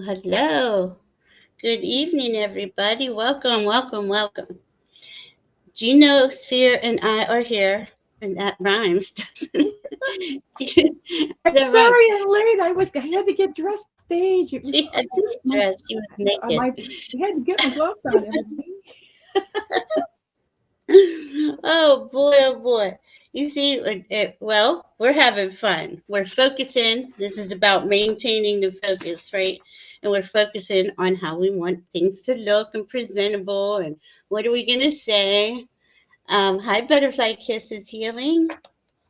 Hello. Good evening, everybody. Welcome, welcome, welcome. JUNOSPHERE and I are here, and that rhymes. I'm That rhymes. sorry I'm late. I had to get dressed for stage. It was She had to get my dressed. She was naked. my I had to get my gloves on, everybody. Oh boy, oh boy. You see, well, we're having fun. We're focusing. This is about maintaining the focus, right? And we're focusing on how we want things to look and presentable and what are we going to say. Hi, Butterfly Kisses Healing.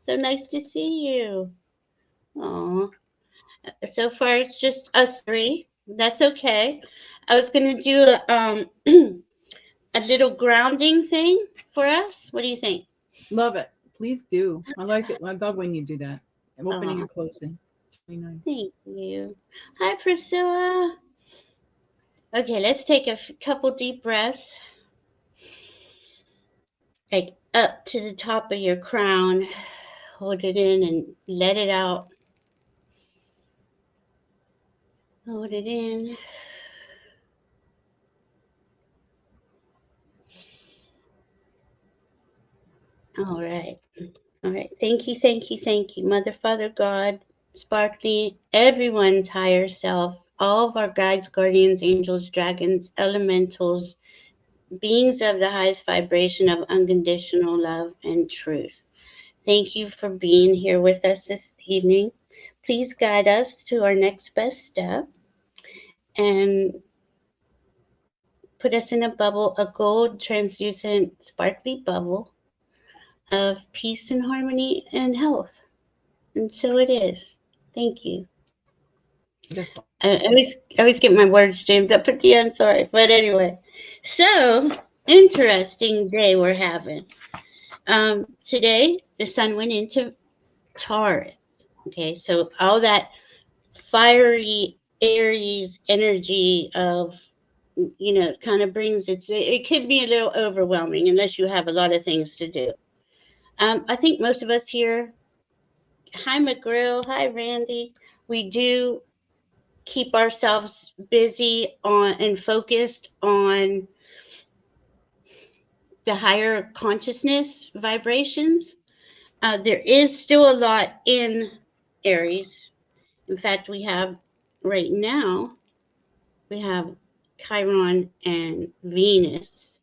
So nice to see you. Oh, so far it's just us three. That's okay. I was going to do a little grounding thing for us. What do you think? Love it. Please do. I like it. I love when you do that. I'm opening Oh, and closing. It's really nice. thank you. Hi, Priscilla. Okay, let's take a couple deep breaths, like up to the top of your crown. Hold it in and let it out. Hold it in. All right. All right. Thank you, thank you, thank you. Mother, Father, God, Sparkly, everyone's higher self, all of our guides, guardians, angels, dragons, elementals, beings of the highest vibration of unconditional love and truth. Thank you for being here with us this evening. Please guide us to our next best step and put us in a bubble, a gold, translucent, sparkly bubble of peace and harmony and health. And so it is. Thank you. Wonderful. I always get my words jammed up at the end, sorry. But anyway, so interesting day we're having. Today, the sun went into Taurus. Okay, so all that fiery Aries energy of kind of brings it could be a little overwhelming unless you have a lot of things to do. I think most of us here, hi McGrill, hi Randy, we do keep ourselves busy on and focused on the higher consciousness vibrations. There is still a lot in Aries. In fact, we have right now, we have Chiron and Venus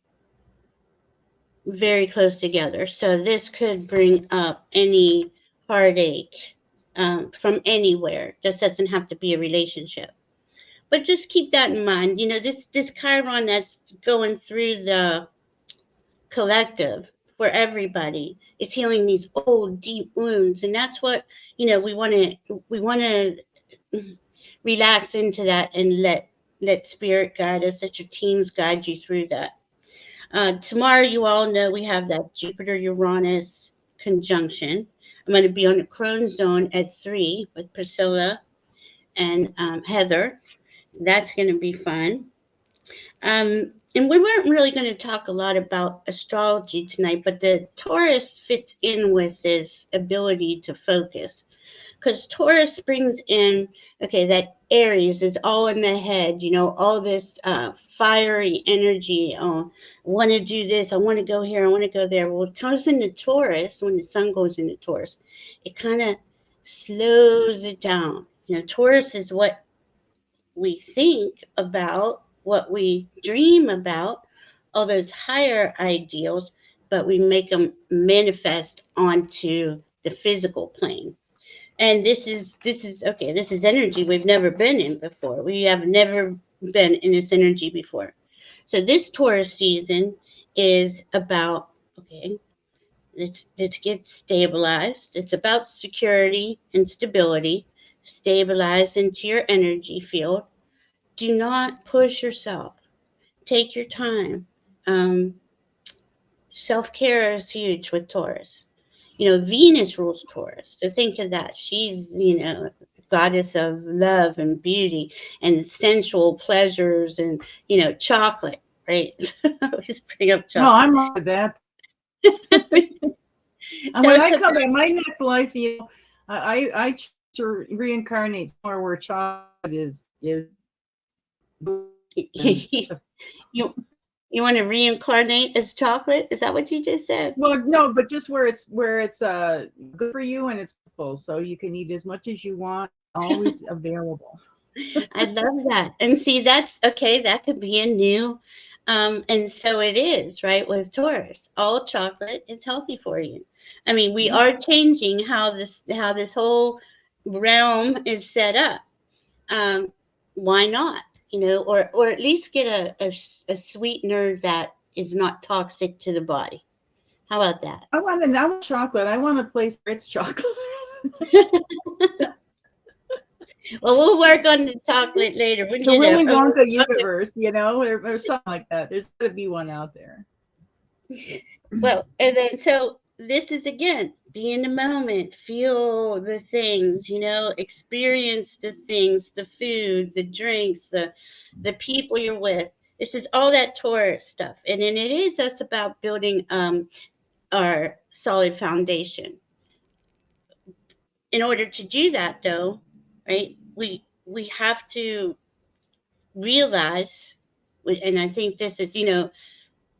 very close together. So this could bring up any heartache from anywhere. Just doesn't have to be a relationship. But just keep that in mind. This Chiron that's going through the collective for everybody is healing these old deep wounds, and that's what we want to relax into that and let spirit guide us, let your teams guide you through that. Tomorrow, you all know we have that Jupiter Uranus conjunction. I'm going to be on the Crone zone at 3 with Priscilla and Heather. That's going to be fun. And we weren't really going to talk a lot about astrology tonight, but the Taurus fits in with this ability to focus because Taurus brings in, okay, that Aries is all in the head, all this fiery energy. Oh, I want to do this. I want to go here. I want to go there. Well, it comes into Taurus when the sun goes into Taurus. It kind of slows it down. Taurus is what we think about, what we dream about, all those higher ideals, but we make them manifest onto the physical plane. And this is okay, this is energy we've never been in before. We have never been in this energy before. So this Taurus season is about, okay, let's get stabilized. It's about security and stability. Stabilize into your energy field. Do not push yourself. Take your time. Um, Self care is huge with Taurus. Venus rules Taurus. So think of that. She's, goddess of love and beauty and sensual pleasures and, chocolate, right? I always bring up No, chocolate. I'm right with that. And So when it's I a come back, my next life, I choose to reincarnate somewhere where chocolate is you you want to reincarnate as chocolate? Is that what you just said? Well, no, but just where it's good for you and it's full, so you can eat as much as you want, always available. I love that. And see, that's okay. That could be a new, and so it is, right? With Taurus, all chocolate is healthy for you. I mean, we Yeah. are changing how this whole realm is set up. Um, why not? You know, or at least get a sweetener that is not toxic to the body. How about that? I want chocolate. I want a place where it's chocolate. Well, we'll work on the chocolate later. We The did Willy a Wonka universe, or something like that. There's got to be one out there. well, and then so this is again, be in the moment, feel the things, you know, experience the things, the food, the drinks, the people you're with. This is all that Taurus stuff, and then it is us about building our solid foundation. In order to do that, though, right? We have to realize, and I think this is, you know,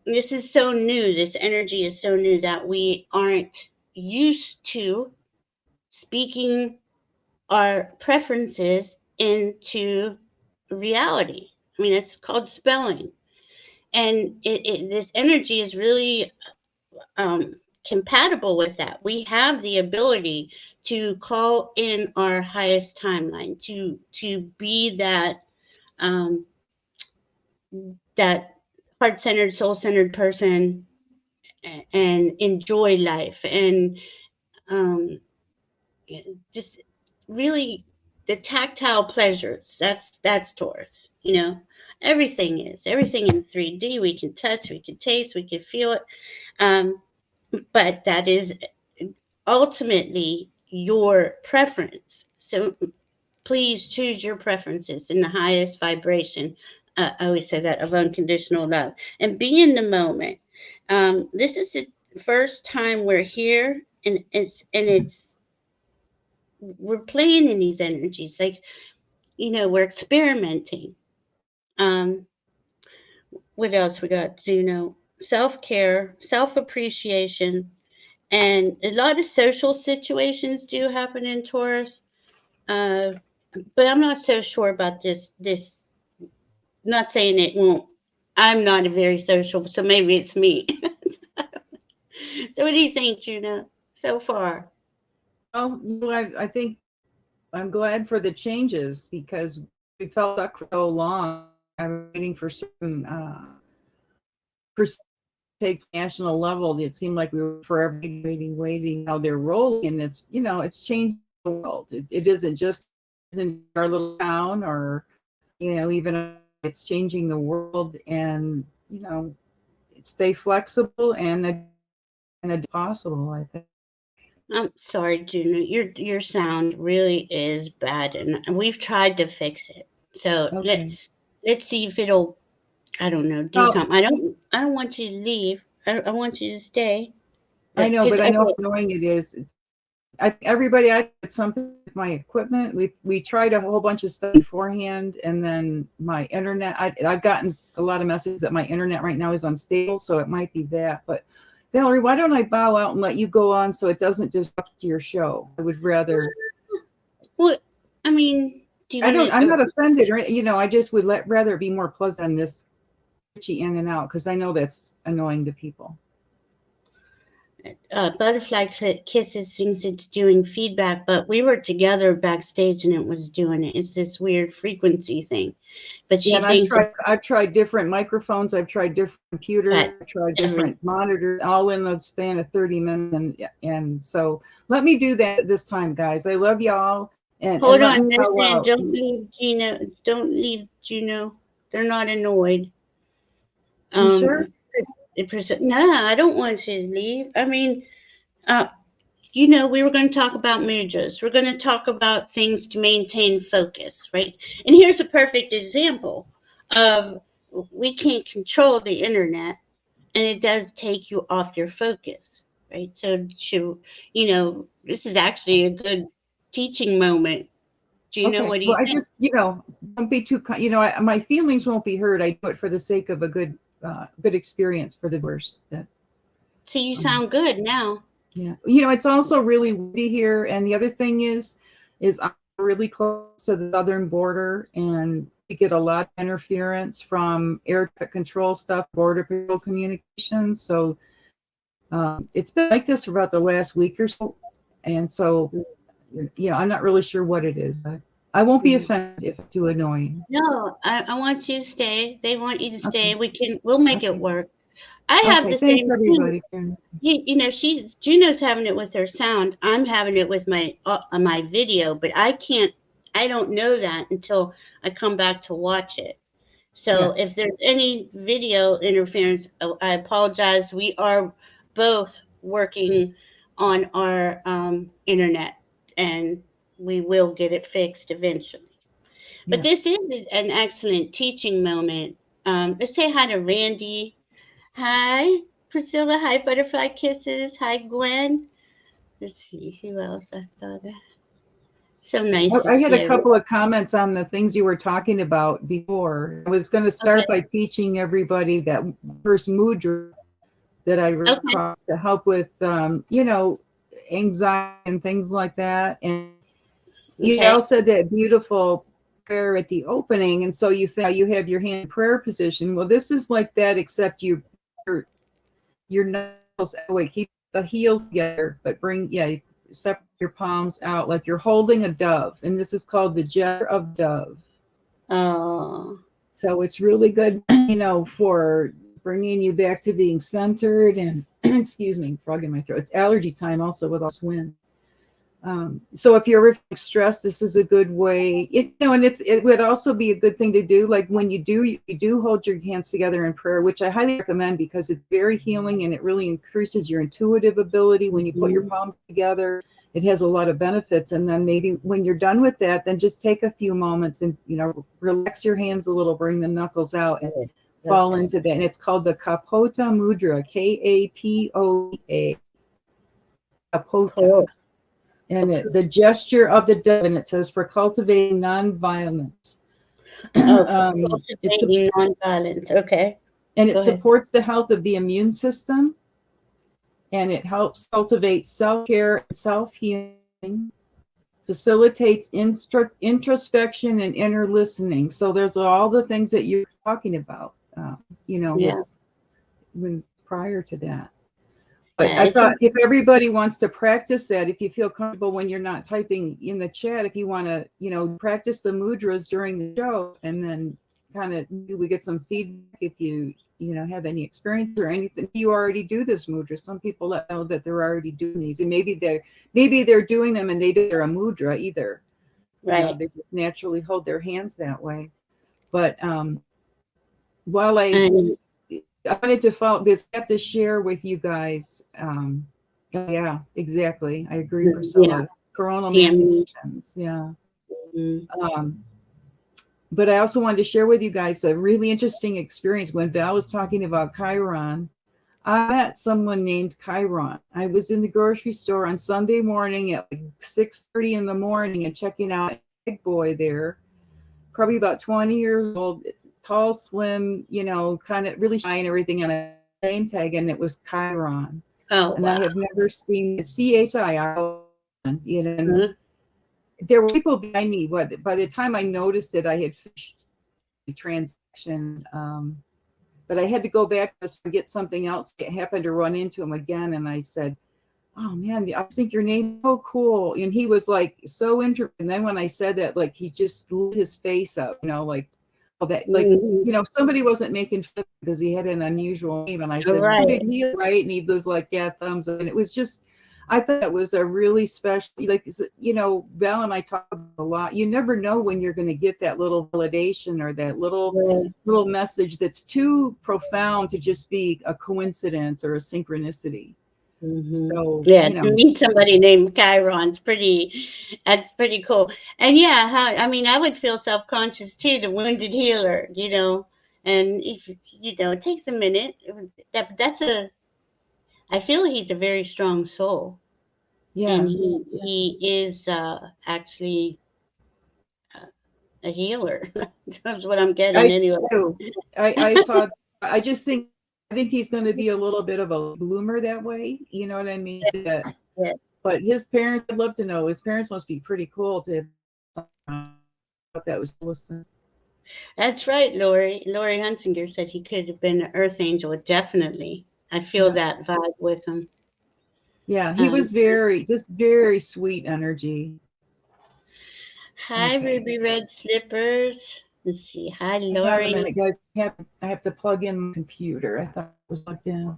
this is so new. This energy is so new that we aren't used to speaking our preferences into reality. I mean, it's called spelling. And this energy is really compatible with that. We have the ability to call in our highest timeline, to be um, that heart-centered, soul-centered person and enjoy life and um, just really the tactile pleasures. That's Taurus. You know, everything in 3D. We can touch, we can taste, we can feel it. Um, but that is ultimately your preference. So please choose your preferences in the highest vibration. I always say that of unconditional love and be in the moment. This is the first time we're here, and it's we're playing in these energies. Like, you know, we're experimenting. Um, what else we got? Juno, self care, self appreciation, and a lot of social situations do happen in Taurus. Uh, but I'm not so sure about this. Not saying it won't. I'm not a very social, so maybe it's me. So what do you think, Juno, so far? Well, I think I'm glad for the changes because we felt stuck for so long. I'm waiting for certain for take national level. It seemed like we were forever waiting. How they're rolling, and it's changing the world. It isn't just in our little town, or even it's changing the world, and stay flexible and it's possible. I think. I'm sorry, Juno. Your sound really is bad, and we've tried to fix it. So Okay. let's see if it'll. I don't know. Do Well, something. I don't want you to leave. I want you to stay. I know, Because but I know how annoying it is. Everybody, I did something with my equipment. We tried a whole bunch of stuff beforehand, and then my internet. I've gotten a lot of messages that my internet right now is unstable, so it might be that. But Valerie, why don't I bow out and let you go on so it doesn't disrupt your show? I would rather. Well, I mean, do you I want don't. I'm to? not offended, or I just would rather it be more pleasant than this itchy in and out because I know that's annoying to people. Butterfly Kisses thinks it's doing feedback, but we were together backstage and it was doing it. It's this weird frequency thing. But Yeah, she and thinks I've tried different microphones, I've tried different computers, that I've tried every. different monitors, all in the span of 30 minutes, and so let me do that this time, guys. I love y'all, and Hold let on, me bow listen, out. don't leave Gina. Don't leave Juno. They're not annoyed. You sure? Um, no, I don't want you to leave. I mean, uh, you know, we were going to talk about mudras. We're going to talk about things to maintain focus, right? And here's a perfect example of we can't control the internet, and it does take you off your focus, right? So, this is actually a good teaching moment. Do you know Okay. what do Well, you I think? just don't be too, my feelings won't be hurt. I do it for the sake of a good experience for the viewers. So you sound good now. Yeah. It's also really windy here. And the other thing is I'm really close to the southern border, and we get a lot of interference from air traffic control stuff, border patrol communications. So it's been like this for about the last week or so. And so, I'm not really sure what it is. I won't be offended if it's too annoying. No, I want you to stay. They want you to stay. Okay. We'll make it work. I have the thanks, same everybody. thing. Juno's having it with her sound. I'm having it with my video, but I don't know that until I come back to watch it. So if there's any video interference, I apologize. We are both working on our internet, and we will get it fixed eventually. But this is an excellent teaching moment. Let's say hi to Randy. Hi, Priscilla. Hi, Butterfly Kisses. Hi, Gwen. Let's see who else I thought of. So nice. I had a couple of comments on the things you were talking about before. I was going to start by teaching everybody that first mudra that I wrote across to help with, anxiety and things like that. And you also said that beautiful prayer at the opening. And so you think you have your hand in prayer position. Well, this is like that, except your knuckles away, keep the heels together, but separate your palms out like you're holding a dove. And this is called the gesture of dove. Oh. So it's really good, for bringing you back to being centered and, excuse me, frog in my throat. It's allergy time also with all this wind. So if you're ever stressed, this is a good way, and it would also be a good thing to do. Like when you do hold your hands together in prayer, which I highly recommend because it's very healing and it really increases your intuitive ability. When you put your palms together, it has a lot of benefits. And then maybe when you're done with that, then just take a few moments and, relax your hands a little, bring the knuckles out and fall into that. And it's called the Kapota Mudra, Kapoa. Kapota. And the gesture of the dove, and it says for cultivating nonviolence. Cultivating nonviolence. Okay. And it supports the health of the immune system, and it helps cultivate self-care and self-healing, facilitates introspection and inner listening. So there's all the things that you're talking about, when prior to that. But I thought if everybody wants to practice that, if you feel comfortable when you're not typing in the chat, if you want to, practice the mudras during the show, and then kind of we get some feedback if you have any experience or anything. You already do this mudra. Some people let know that they're already doing these, and maybe they're doing them and they're a mudra either. Right. They just naturally hold their hands that way. But while I wanted to follow this, I have to share with you guys. Yeah, exactly. I agree, Priscilla. Coronal manifestations. Yeah. But I also wanted to share with you guys a really interesting experience. When Val was talking about Chiron, I met someone named Chiron. I was in the grocery store on Sunday morning at like 6:30 in the morning and checking out an egg boy there, probably about 20 years old. Tall, slim, kind of really shy and everything on a name tag, and it was Chiron. Oh, and I have never seen it. CHIRON. There were people behind me, but by the time I noticed it, I had finished the transaction. But I had to go back to get something else. I happened to run into him again, and I said, "Oh man, I think your name's so cool." And he was like so interested. And then when I said that, like he just lit his face up, like. That somebody wasn't making fun because he had an unusual name, and I said, "Did he right?" And he was like, "Yeah, thumbs up." And it was just, I thought it was a really special, Val and I talk a lot. You never know when you're going to get that little validation or that little message that's too profound to just be a coincidence or a synchronicity. So to meet somebody named Chiron's that's pretty cool. And I would feel self-conscious too, the wounded healer, and if it takes a minute. I feel he's a very strong soul. And he is actually a healer. That's what I'm I getting anyway. do. I saw. I just think. I think he's going to be a little bit of a bloomer that way. You know what I mean? Yeah. But his parents, I'd love to know. His parents must be pretty cool to. What that was listening. That's right, Lori. Lori Hunsinger said he could have been an earth angel. Definitely. I feel Yeah. that vibe with him. Yeah, he was very sweet energy. Hi, Okay. Ruby Red Slippers. Let's see. Hi, Hang on a Lori. minute, guys. I have to plug in my computer. I thought it was plugged in.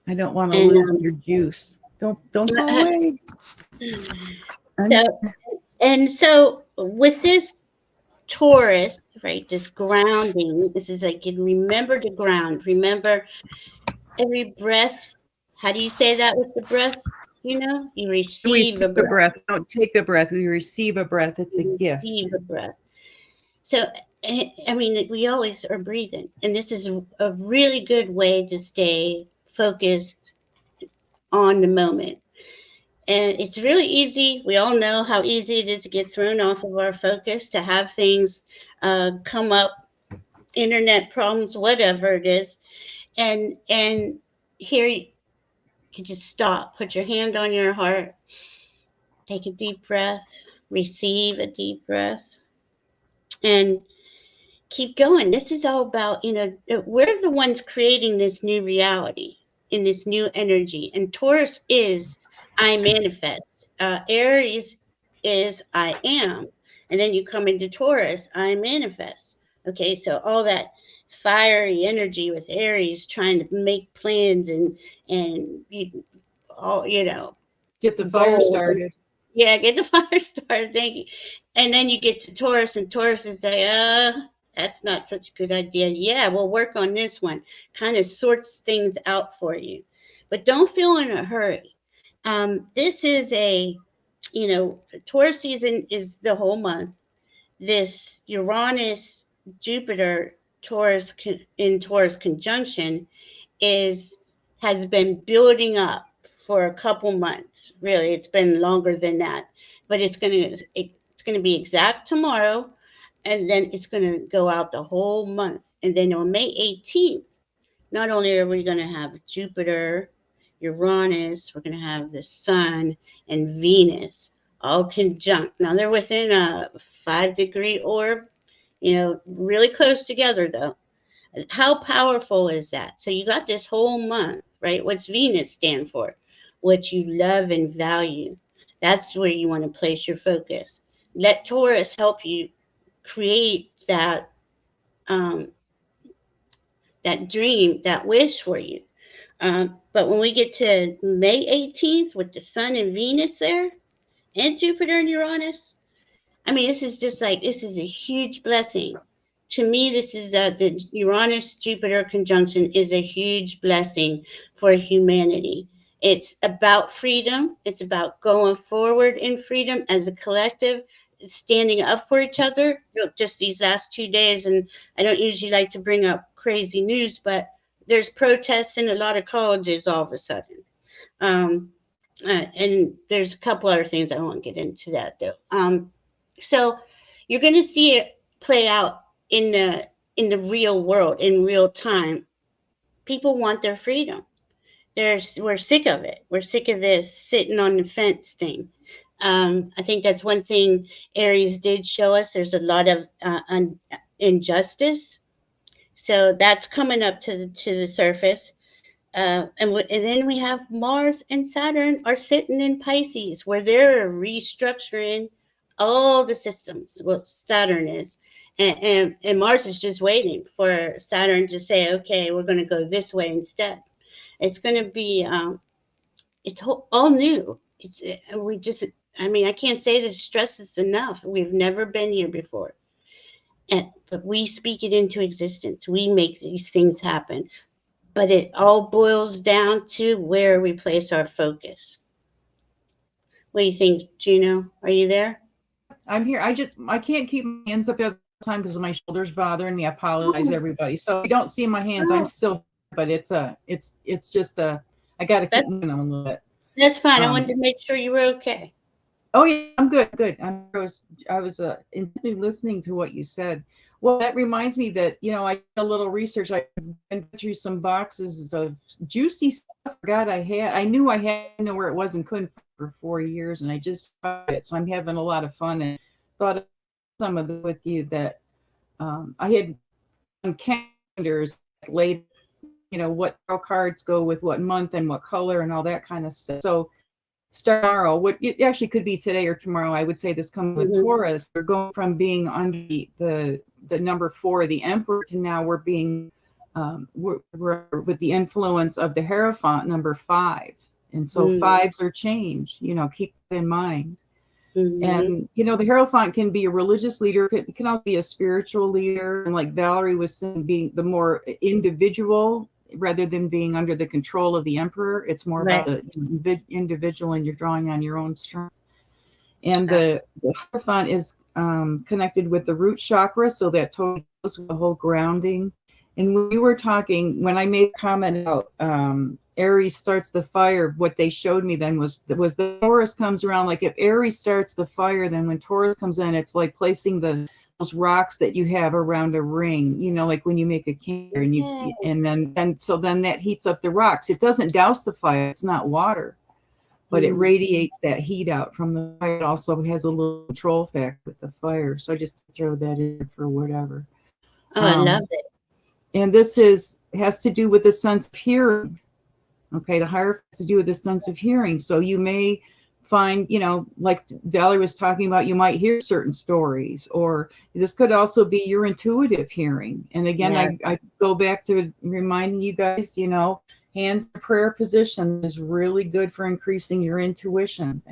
I don't want to And lose your juice. Don't go away. so with this Taurus, right? This grounding. This is like you remember to ground. Remember every breath. How do you say that with the breath? You know, you We receive receive a a breath. breath. We don't take a breath. We receive a breath. It's a You gift. receive a breath. So, I mean, we always are breathing, and this is a really good way to stay focused on the moment. And it's really easy. We all know how easy it is to get thrown off of our focus, to have things come up, internet problems, whatever it is. And here you just stop, put your hand on your heart, take a deep breath, receive a deep breath, and keep going. This is all about, we're the ones creating this new reality in this new energy. And Taurus is I manifest. Aries is I am. And then you come into Taurus, I manifest. Okay, so all that fiery energy with Aries trying to make plans and all, Get the fire goals. started. Yeah, get the fire started. Thank you. And then you get to Taurus, and Taurus is like, that's not such a good idea. Yeah, we'll work on this one. Kind of sorts things out for you. But don't feel in a hurry. This is Taurus season is the whole month. This Uranus, Jupiter, in Taurus conjunction is has been building up for a couple months. Really, it's been longer than that, but it's gonna be exact tomorrow, and then it's gonna go out the whole month. And then on May 18th, not only are we gonna have Jupiter, Uranus, we're gonna have the Sun and Venus all conjunct. Now they're within a 5-degree orb, really close together though. How powerful is that? So you got this whole month, right? What's Venus stand for? What you love and value. That's where you want to place your focus. Let Taurus help you create um, that dream, that wish for you. But when we get to May 18th with the Sun and Venus there, and Jupiter and Uranus, I mean, this is a huge blessing. To me, this is the Uranus Jupiter conjunction is a huge blessing for humanity. It's about freedom. It's about going forward in freedom as a collective, standing up for each other. Just these last 2 days, and I don't usually like to bring up crazy news, but there's protests in a lot of colleges all of a sudden. Um, and there's a couple other things I won't get into that though. So you're going to see it play out in the real world in real time. People want their freedom. We're sick of it. We're sick of this sitting on the fence thing. I think that's one thing Aries did show us. There's a lot of injustice, so that's coming up to the surface. And then we have Mars and Saturn are sitting in Pisces, where they're restructuring all the systems. Well, Saturn is, and Mars is just waiting for Saturn to say, "Okay, we're going to go this way instead." It's going to be, all new. We just, I mean, I can't say the stress is enough. We've never been here before, but we speak it into existence. We make these things happen. But it all boils down to where we place our focus. What do you think, Juno? Are you there? Yep, I'm here. I can't keep my hands up all the time because my shoulders bothering me. I apologize, Oh, everybody. So if you don't see my hands, I'm no, still, but it's just I got to keep that, moving them a little bit. that's fine. I Um, wanted to make sure you were okay. Oh yeah, I'm good. Good. I was intently listening to what you said. Well, that reminds me that I did a little research. I went through some boxes of juicy stuff. God, I knew I had to know where it was and couldn't find it for 4 years, and I just found it. So I'm having a lot of fun and thought of some of it with you that I had on calendars laid, what tarot cards go with what month and what color and all that kind of stuff. So start tomorrow, what it actually could be today or tomorrow. I would say this coming with Taurus, we're going from being under the number 4, the Emperor, to now we're being we're with the influence of the Hierophant, number 5, and so fives are changed. Keep that in mind. And the Hierophant can be a religious leader. It can also be a spiritual leader, and like Valerie was saying, being the more individual rather than being under the control of the Emperor. It's more about the individual, and you're drawing on your own strength. And the Hierophant is connected with the root chakra, so that totally goes with the whole grounding. And when we were talking, when I made a comment about Aries starts the fire, what they showed me then was the Taurus comes around. Like if Aries starts the fire, then when Taurus comes in, it's like placing those rocks that you have around a ring, like when you make a campfire, and so then that heats up the rocks. It doesn't douse the fire, it's not water, but it radiates that heat out from the fire. It also has a little control factor with the fire. So I just throw that in for whatever. Oh, I love it. And this has to do with the sense of hearing. Okay, the Hierophant has to do with the sense of hearing. So you may find, like Valerie was talking about, you might hear certain stories, or this could also be your intuitive hearing. And again, I go back to reminding you guys, hands in prayer position is really good for increasing your intuition.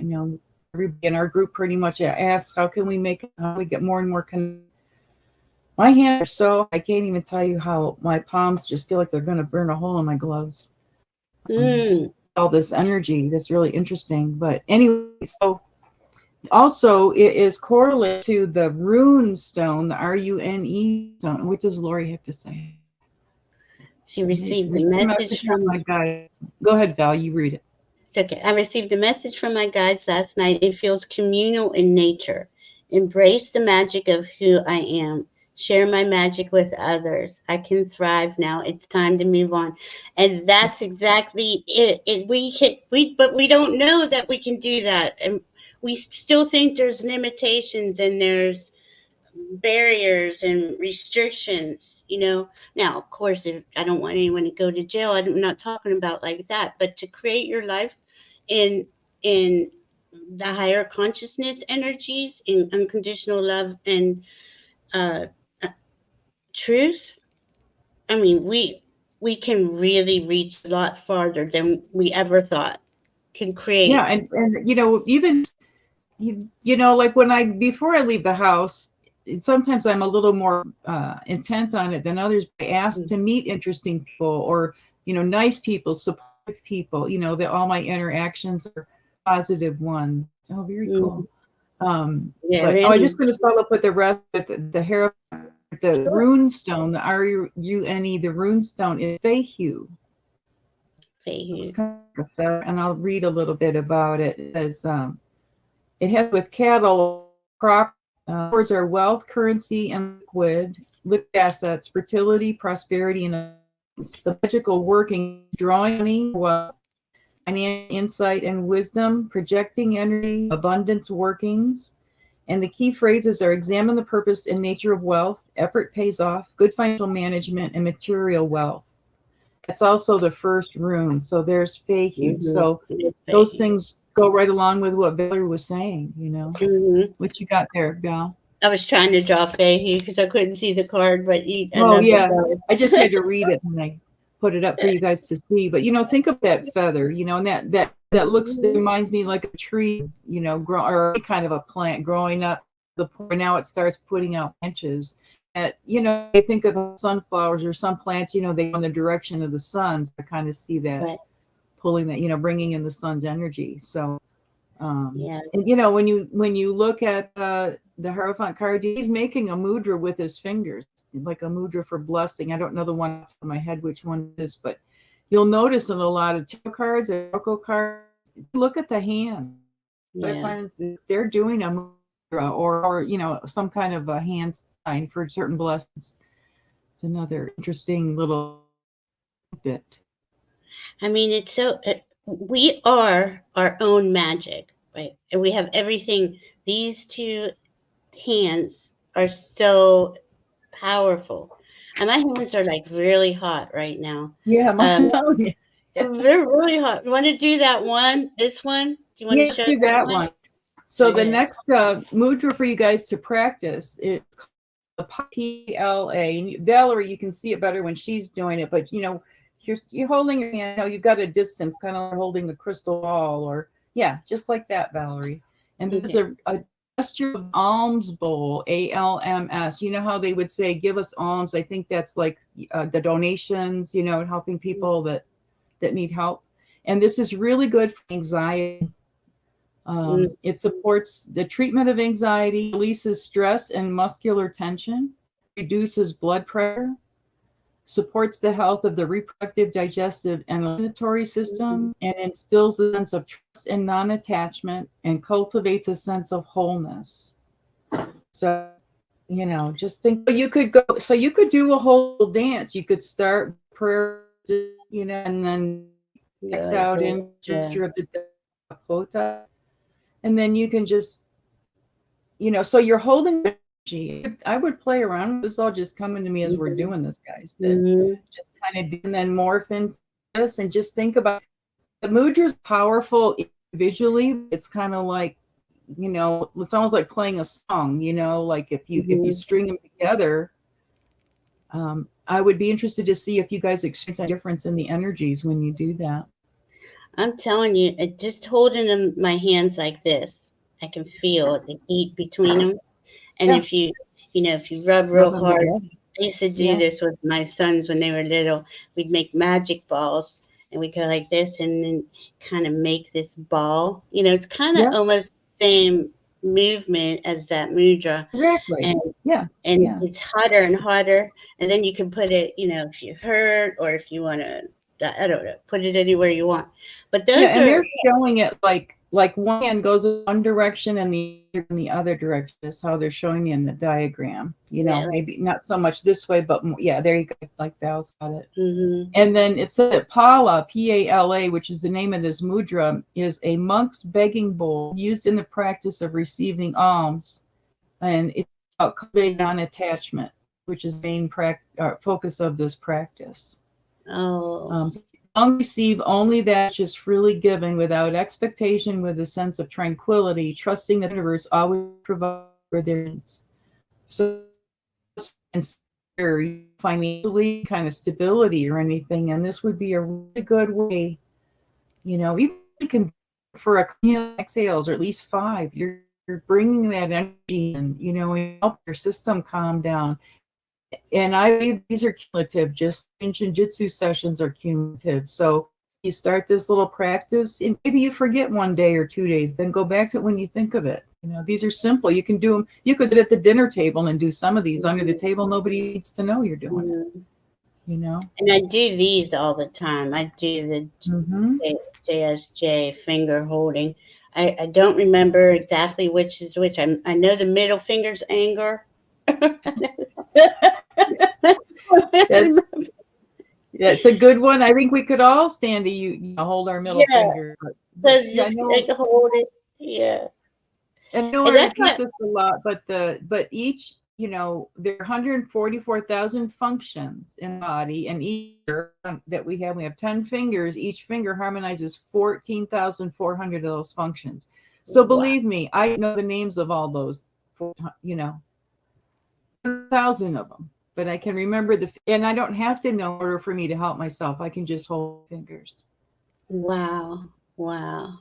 Everybody in our group pretty much asks, how can we get more and more connected? My hands are so, I can't even tell you how my palms just feel like they're going to burn a hole in my gloves. All this energy that's really interesting. But anyway, so also it is correlated to the rune stone, the RUNE stone. What does Lori have to say? She received the message from my guide. Go ahead, Val, you read it. It's okay. I received a message from my guides last night. It feels communal in nature. Embrace the magic of who I am. Share my magic with others. I can thrive now. It's time to move on. And that's exactly it. But we don't know that we can do that. And we still think there's limitations and there's barriers and restrictions, Now, of course, if I don't want anyone to go to jail, I'm not talking about like that, but to create your life in the higher consciousness energies, in unconditional love and truth. I mean, we can really reach a lot farther than we ever thought. Can create. Yeah, and even like before I leave the house, sometimes I'm a little more intent on it than others. I ask to meet interesting people, or nice people, supportive people. That all my interactions are positive ones. Oh, very cool. I'm just going to follow up with the rest of the hair. The rune stone, the RUNE, the rune stone is Feihu. And I'll read a little bit about it. It says, it has with cattle, crop, words are wealth, currency, and liquid assets, fertility, prosperity, and the magical working, drawing money, wealth, financial insight and wisdom, projecting energy, abundance workings. And the key phrases are examine the purpose and nature of wealth, effort pays off, good financial management, and material wealth. That's also the first rune. So there's Feihu. So those things go right along with what Valerie was saying, What you got there, Val? I was trying to draw Feihu because I couldn't see the card, but I just had to read it and I put it up for you guys to see. But think of that feather, and that looks, it reminds me like a tree, or any kind of a plant growing up the point. Now it starts putting out branches. That I think of sunflowers or some plants, they go in the direction of the sun. So I kind of see that pulling that, bringing in the sun's energy. So and when you look at the Hierophant card, he's making a mudra with his fingers, like a mudra for blessing. I don't know the one off my head which one it is, but you'll notice in a lot of tarot cards, oracle cards, look at the hand. That's Yeah. why they're doing a mudra or some kind of a hand sign for certain blessings. It's another interesting little bit. I mean, it's so, we are our own magic, right? And we have everything. These two hands are so powerful. And my hands are like really hot right now. Yeah, Um, I'm telling you. they're really hot. You want to do that one? This one? Do you want to Yeah, let's show do that that one? one. So the Okay. next mudra for you guys to practice is the PLA. And Valerie, you can see it better when she's doing it, but you're holding your hand, you've got a distance, kind of like holding a crystal ball, or yeah, just like that, Valerie. And this is Okay. a gesture of alms bowl, ALMS. You know how they would say, give us alms. I think that's like the donations, helping people that need help. And this is really good for anxiety. Mm, It supports the treatment of anxiety, releases stress and muscular tension, reduces blood pressure, supports the health of the reproductive, digestive, and eliminatory mm, systems, and instills a sense of trust and non-attachment, and cultivates a sense of wholeness. So, just think so you could do a whole dance. You could start prayer, and then X yeah, out in yeah. gesture of the Dakota. And then you can just, so you're holding energy. I would play around. This is all just coming to me as we're Mhm, doing this, guys. That mhm, just kind of and then morph into this and just think about the mudra is powerful individually. It's kind of like, it's almost like playing a song, like if you mhm. string them together. I would be interested to see if you guys experience a difference in the energies when you do that. I'm telling you, just holding them, my hands like this, I can feel the heat between them. And Yeah, if you rub real rub them hard, together. I used to do Yeah, this with my sons when they were little. We'd make magic balls and we'd go like this and then kind of make this ball. It's kind of yeah, almost the same movement as that mudra. exactly. And Yeah, and yeah. it's hotter and hotter. And then you can put it, if you hurt or if you want to, I don't know, put it anywhere you want. But Yeah, those and are, they're showing it like one hand goes in one direction and the other in the other direction is how they're showing me in the diagram. yeah, like, Maybe not so much this way, but yeah, there you go. Like Val's got it. hmm And then it said that Pala, Pala, which is the name of this mudra, is a monk's begging bowl used in the practice of receiving alms, and it's about cultivating non-attachment, which is the main focus of this practice. oh, Receive only that which is freely given without expectation, with a sense of tranquility, trusting the universe always provides for their needs. So, financially kind of stability or anything, and this would be a really good way, even you can for a exhales or at least 5. You're bringing that energy and and help your system calm down. And I believe these are cumulative. Just ancient jitsu sessions are cumulative. So you start this little practice, and maybe you forget 1 day or 2 days. Then go back to it when you think of it. These are simple. You can do them. You could sit at the dinner table and do some of these under the table. Nobody needs to know you're doing it. mhm. You know. And I do these all the time. I do the Mm-hmm. JSJ finger holding. I don't remember exactly which is which. I know the middle finger's anger. That's Yeah, it's a good one. I think we could all stand to hold our middle Yeah, finger. so Yeah, I just know. hold it. Yeah, And I know and I that's repeat what. this a lot, but each, there are 144,000 functions in the body, and each that we have 10 fingers. Each finger harmonizes 14,400 of those functions. So Wow. believe me, I know the names of all those, 1,000 of them. But I can remember and I don't have to know in order for me to help myself. I can just hold fingers. Wow. Wow.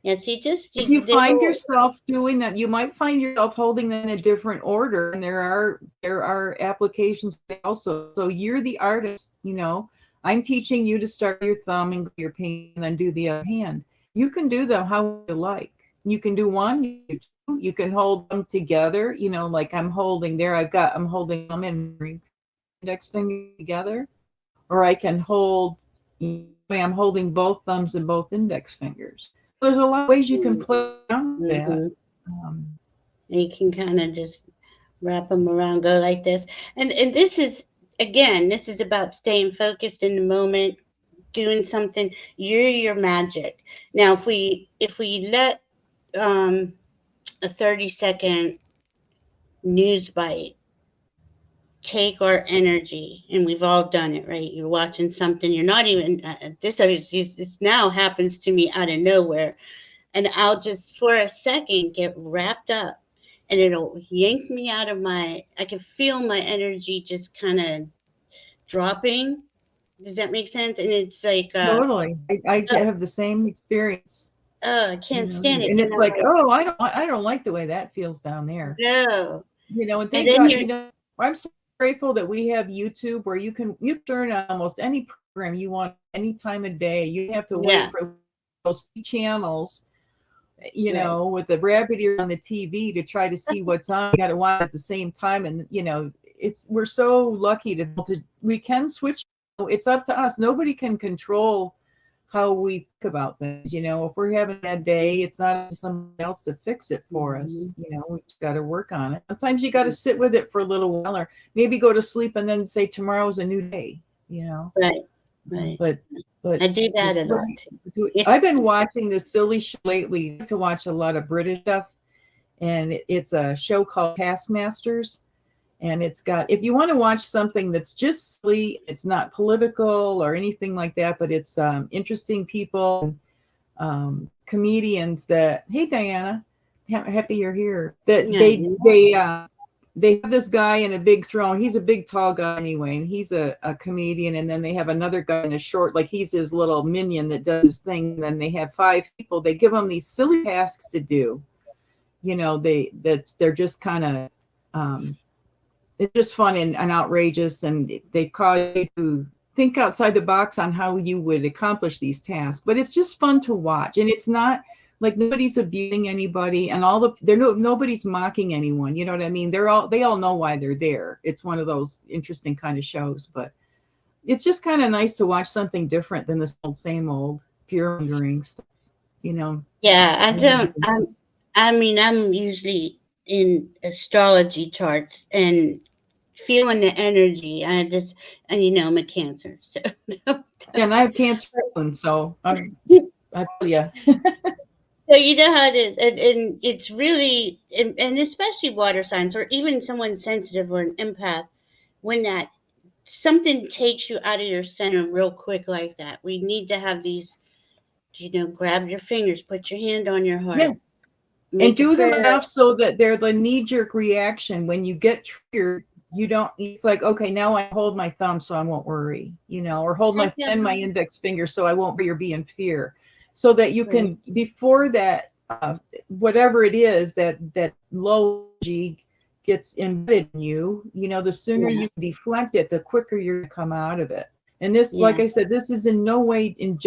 Yeah. See, just If you these find little. yourself doing that, you might find yourself holding them in a different order. And there are applications also. So you're the artist, I'm teaching you to start your thumb and your pinky and then do the other hand. You can do them how you like. You can do one, you can do two, you can hold them together, like I'm holding there. I'm holding them in index finger together, or I can hold. I'm holding both thumbs and both index fingers. there's a lot of ways you can play around with that. Mhm. Um, You can kind of just wrap them around, go like this. And this is, again, this is about staying focused in the moment, doing something. You're your magic. Now, if we let a 30-second news bite take our energy, and we've all done it, right? You're watching something, you're not even this now happens to me out of nowhere, and I'll just for a second get wrapped up, and it'll yank me out of I can feel my energy just kind of dropping. Does that make sense? And it's like Totally. I have the same experience. I can't stand it. And it's like, oh, I don't like the way that feels down there. No. And And thank then God, I'm so grateful that we have YouTube where you turn on almost any program you want any time of day. You have to wait for those channels, with the rabbit ear on the TV to try to see what's on. You got to watch at the same time. And, we're so lucky we can switch. It's up to us. Nobody can control how we think about things. If we're having a bad day, it's not up to somebody else to fix it for us. We've got to work on it. Sometimes you got to sit with it for a little while, or maybe go to sleep and then say tomorrow's a new day. Right. But I do that a lot too. I've been watching this silly show lately. I like to watch a lot of British stuff, and it's a show called Taskmasters. And it's got, if you want to watch something that's just silly, it's not political or anything like that, but it's interesting people, comedians that, hey Diana, happy you're here. That they have this guy in a big throne. He's a big tall guy anyway, and he's a comedian. And then they have another guy in a short, like he's his little minion that does his thing. And then they have 5 people. They give them these silly tasks to do. They're just kind of it's just fun and outrageous, and they call you to think outside the box on how you would accomplish these tasks. But it's just fun to watch, and it's not like nobody's abusing anybody, and nobody's mocking anyone. You know what I mean? They all know why they're there. It's one of those interesting kind of shows, but it's just kind of nice to watch something different than this same old fear-mongering stuff. Yeah, I don't. I'm usually in astrology charts and feeling the energy. I'm a Cancer, so. And I have Cancer, so I tell you. So you know how it is, and it's really, and especially water signs, or even someone sensitive or an empath, when that something takes you out of your center real quick like that. We need to have these, grab your fingers, put your hand on your heart. Yeah. And do them enough so that they're the knee-jerk reaction. When you get triggered, it's like, okay, now I hold my thumb so I won't worry, or hold my index finger so I won't be in fear. So that you can, before that, whatever it is that low energy gets embedded in you, the sooner you deflect it, the quicker you're going to come out of it. And this, like I said, this is in no way in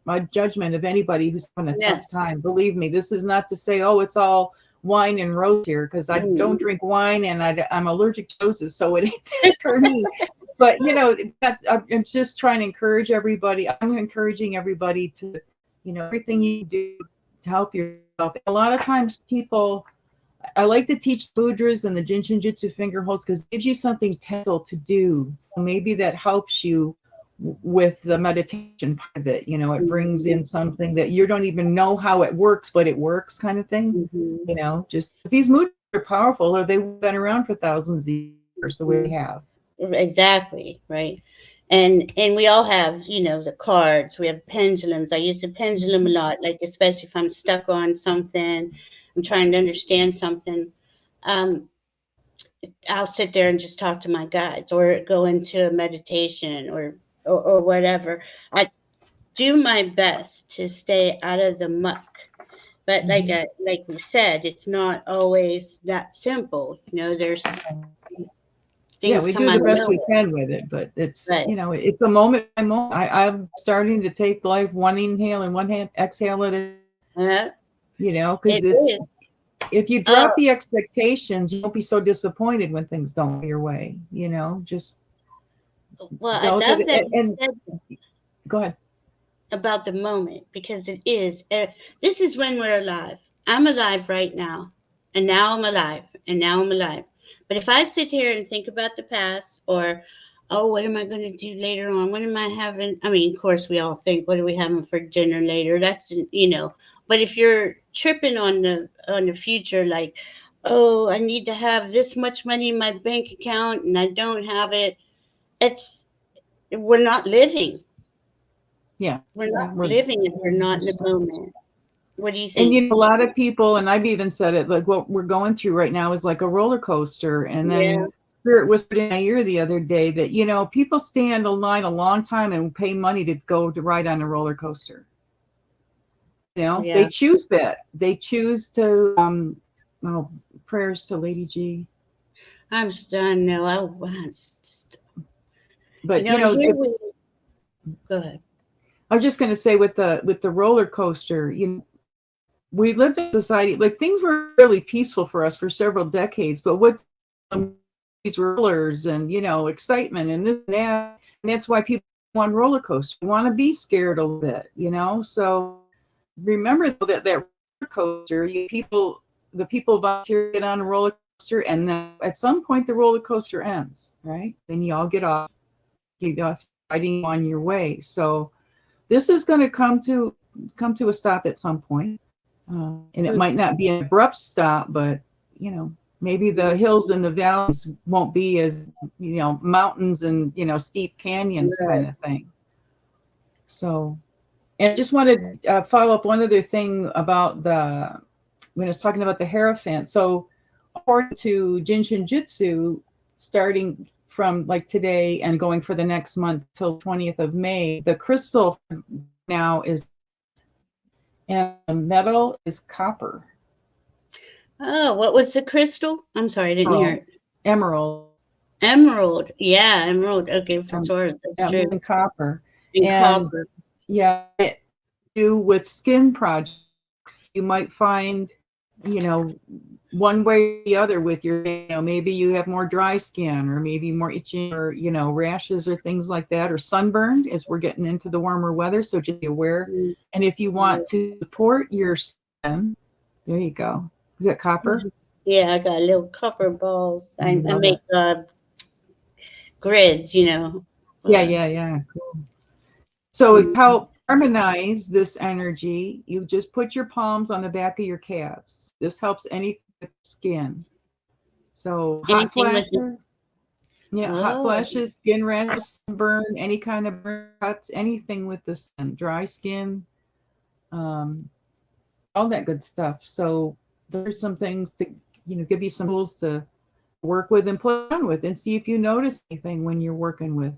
my judgment of anybody who's having a tough time. Believe me, this is not to say, oh, it's all wine and rose here, because I don't drink wine and I'm allergic to roses, so it ain't for me. But I'm just trying to encourage everybody. I'm encouraging everybody to, everything you do to help yourself. A lot of times I like to teach mudras and the Jin Shin Jitsu finger holds because it gives you something tactile to do. Maybe that helps you with the meditation part of it. It brings in something that you don't even know how it works, but it works, kind of thing. Just these mudras are powerful, or they've been around for thousands of years the way they have. Exactly, right. And we all have, the cards. We have pendulums. I use the pendulum a lot, like especially if I'm stuck on something, I'm trying to understand something. I'll sit there and just talk to my guides, or go into a meditation, or whatever. I do my best to stay out of the muck, but like we said, it's not always that simple. There's things we come do out the of best we nowhere. can with it, but it's it's a moment by moment. I'm starting to take life one inhale and one exhale at a because if you drop the expectations, you won't be so disappointed when things don't go your way. Just I love that. Go ahead. about the moment, because it is. This is when we're alive. I'm alive right now, and now I'm alive, and now I'm alive. But if I sit here and think about the past, or, oh, what am I going to do later on? What am I having? I mean, of course, we all think, what are we having for dinner later? That's, you know. But if you're tripping on the future, like, oh, I need to have this much money in my bank account, and I don't have it, it's we're not living. Yeah. We're Yeah. not living if we're not in the moment. What do you And think? a lot of people, and I've even said it, like what we're going through right now is like a roller coaster. And Yeah, then Spirit whispered in my ear the other day that, people stand in line a long time and pay money to go to ride on a roller coaster. They yeah. choose that. They choose to, well, prayers to Lady G. I'm done now. I want, But, here we go ahead. I was just going to say with the roller coaster, we lived in society, like things were really peaceful for us for several decades, but with these rollers and, excitement and this and that, and that's why people want roller coaster. You want to be scared a little bit, So remember that roller coaster, the people volunteer to get on a roller coaster, and then at some point the roller coaster ends, right? Then you all get off, riding on your way. So this is going to come to a stop at some point. And it might not be an abrupt stop, but maybe the hills and the valleys won't be as mountains and steep canyons kind of thing. So, and I just wanted to follow up one other thing about when I was talking about the Hierophant. So according to Jinshin Jitsu, starting from like today and going for the next month till 20th of May, the crystal now is, and the metal is copper. Oh, what was the crystal? I'm sorry, I didn't hear it. Emerald. Emerald. Yeah, emerald. Okay, for sure. That's true. And copper. And copper. Yeah, do with skin projects, you might find, one way or the other with your, maybe you have more dry skin, or maybe more itching, or, rashes or things like that, or sunburn as we're getting into the warmer weather. So just be aware. And if you want to support your skin, there you go. Is that copper? Yeah, I got little copper balls. I make grids, Yeah. Cool. So it helps harmonize this energy. You just put your palms on the back of your calves. This helps anything with skin. So hot flashes, hot flashes, skin rashes, sunburn, any kind of burn cuts, anything with the skin, dry skin, all that good stuff. So there's some things to, give you some tools to work with and play around with, and see if you notice anything when you're working with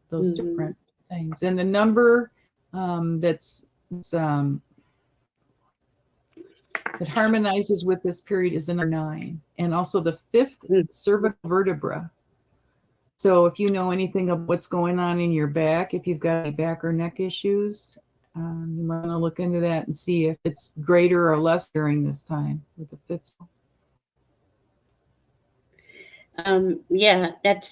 those different things. And the number that harmonizes with this period is the number 9, and also the 5th cervical vertebra. So if you know anything of what's going on in your back, if you've got any back or neck issues, you might want to look into that and see if it's greater or less during this time with the 5th. Yeah, that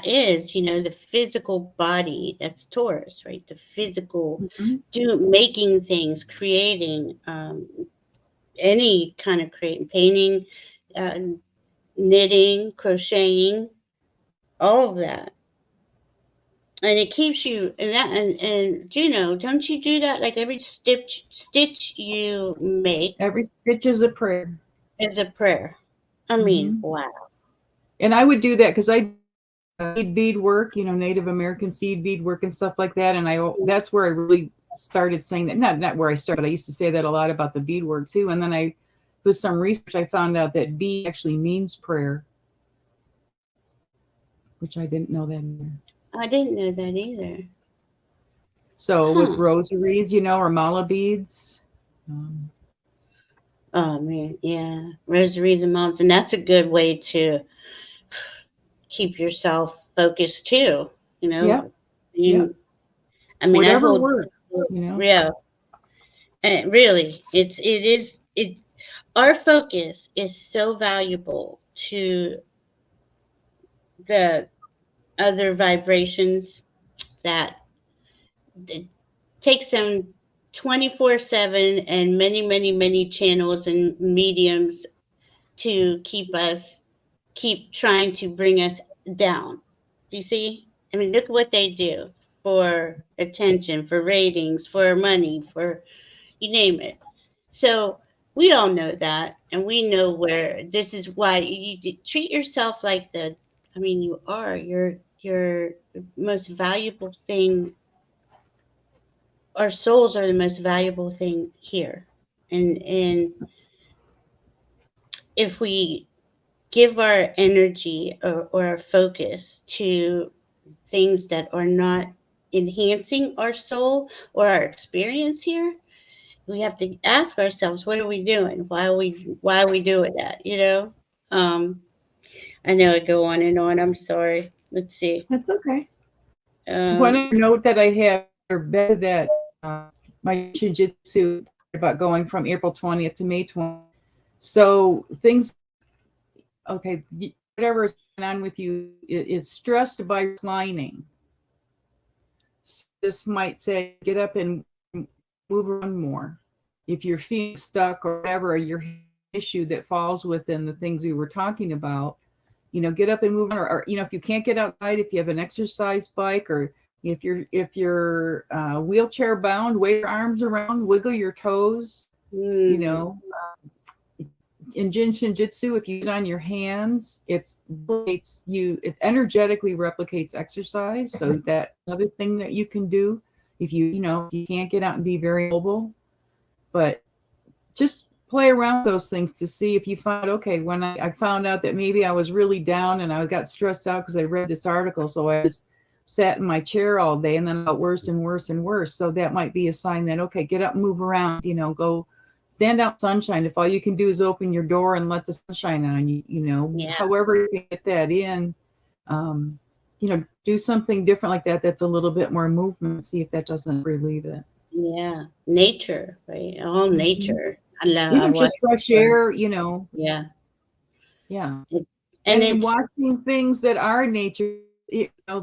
is, the physical body. That's Taurus, right? The physical, making things, creating, any kind of creating, painting, knitting, crocheting, all of that. And it keeps you, and Juno, don't you do that? Like every stitch you make, every stitch is a prayer. Is a prayer. I mean, wow. And I would do that because I did bead work, Native American seed bead work and stuff like that. And that's where I really started saying that. Not where I started, but I used to say that a lot about the bead work too. And then with some research, I found out that bead actually means prayer, which I didn't know that either. I didn't know that either. So with rosaries, or mala beads. Oh man, yeah, rosaries and malas, and that's a good way to keep yourself focused too. Yeah. I mean, whatever works. Yeah, and really, our focus is so valuable to the other vibrations that takes them 24/7 and many, many, many channels and mediums to keep trying to bring us down. You see? I mean, look what they do for attention, for ratings, for money, for you name it. So we all know that, and we know where this is why you treat yourself like the. I mean, you are your most valuable thing. Our souls are the most valuable thing here, and if we give our energy or our focus to things that are not enhancing our soul or our experience here, we have to ask ourselves, what are we doing? Why are we doing that? Um, I know I go on and on. I'm sorry. Let's see. That's okay. One Um, other note that I have that my jujitsu about going from April 20th to May 20th. So things, okay, whatever is going on with you, it's stressed by reclining. So this might say, get up and move around more. If you're feeling stuck or whatever, your issue that falls within the things we were talking about, get up and move on, or if you can't get outside, if you have an exercise bike, or if you're wheelchair bound, wave your arms around, wiggle your toes. In Jitsu, if you get on your hands, it energetically replicates exercise. So that another thing that you can do if you can't get out and be very mobile, but just play around with those things to see if you find, okay, when I found out that maybe I was really down and I got stressed out because I read this article, so I just sat in my chair all day and then it got worse and worse and worse. So that might be a sign that, okay, get up and move around, go stand out in sunshine. If all you can do is open your door and let the sunshine on, however you can get that in, do something different like that. That's a little bit more movement. See if that doesn't relieve it. Yeah, nature, right? All nature. I love. Even just fresh air, Yeah. Yeah. And And it's watching things that are nature,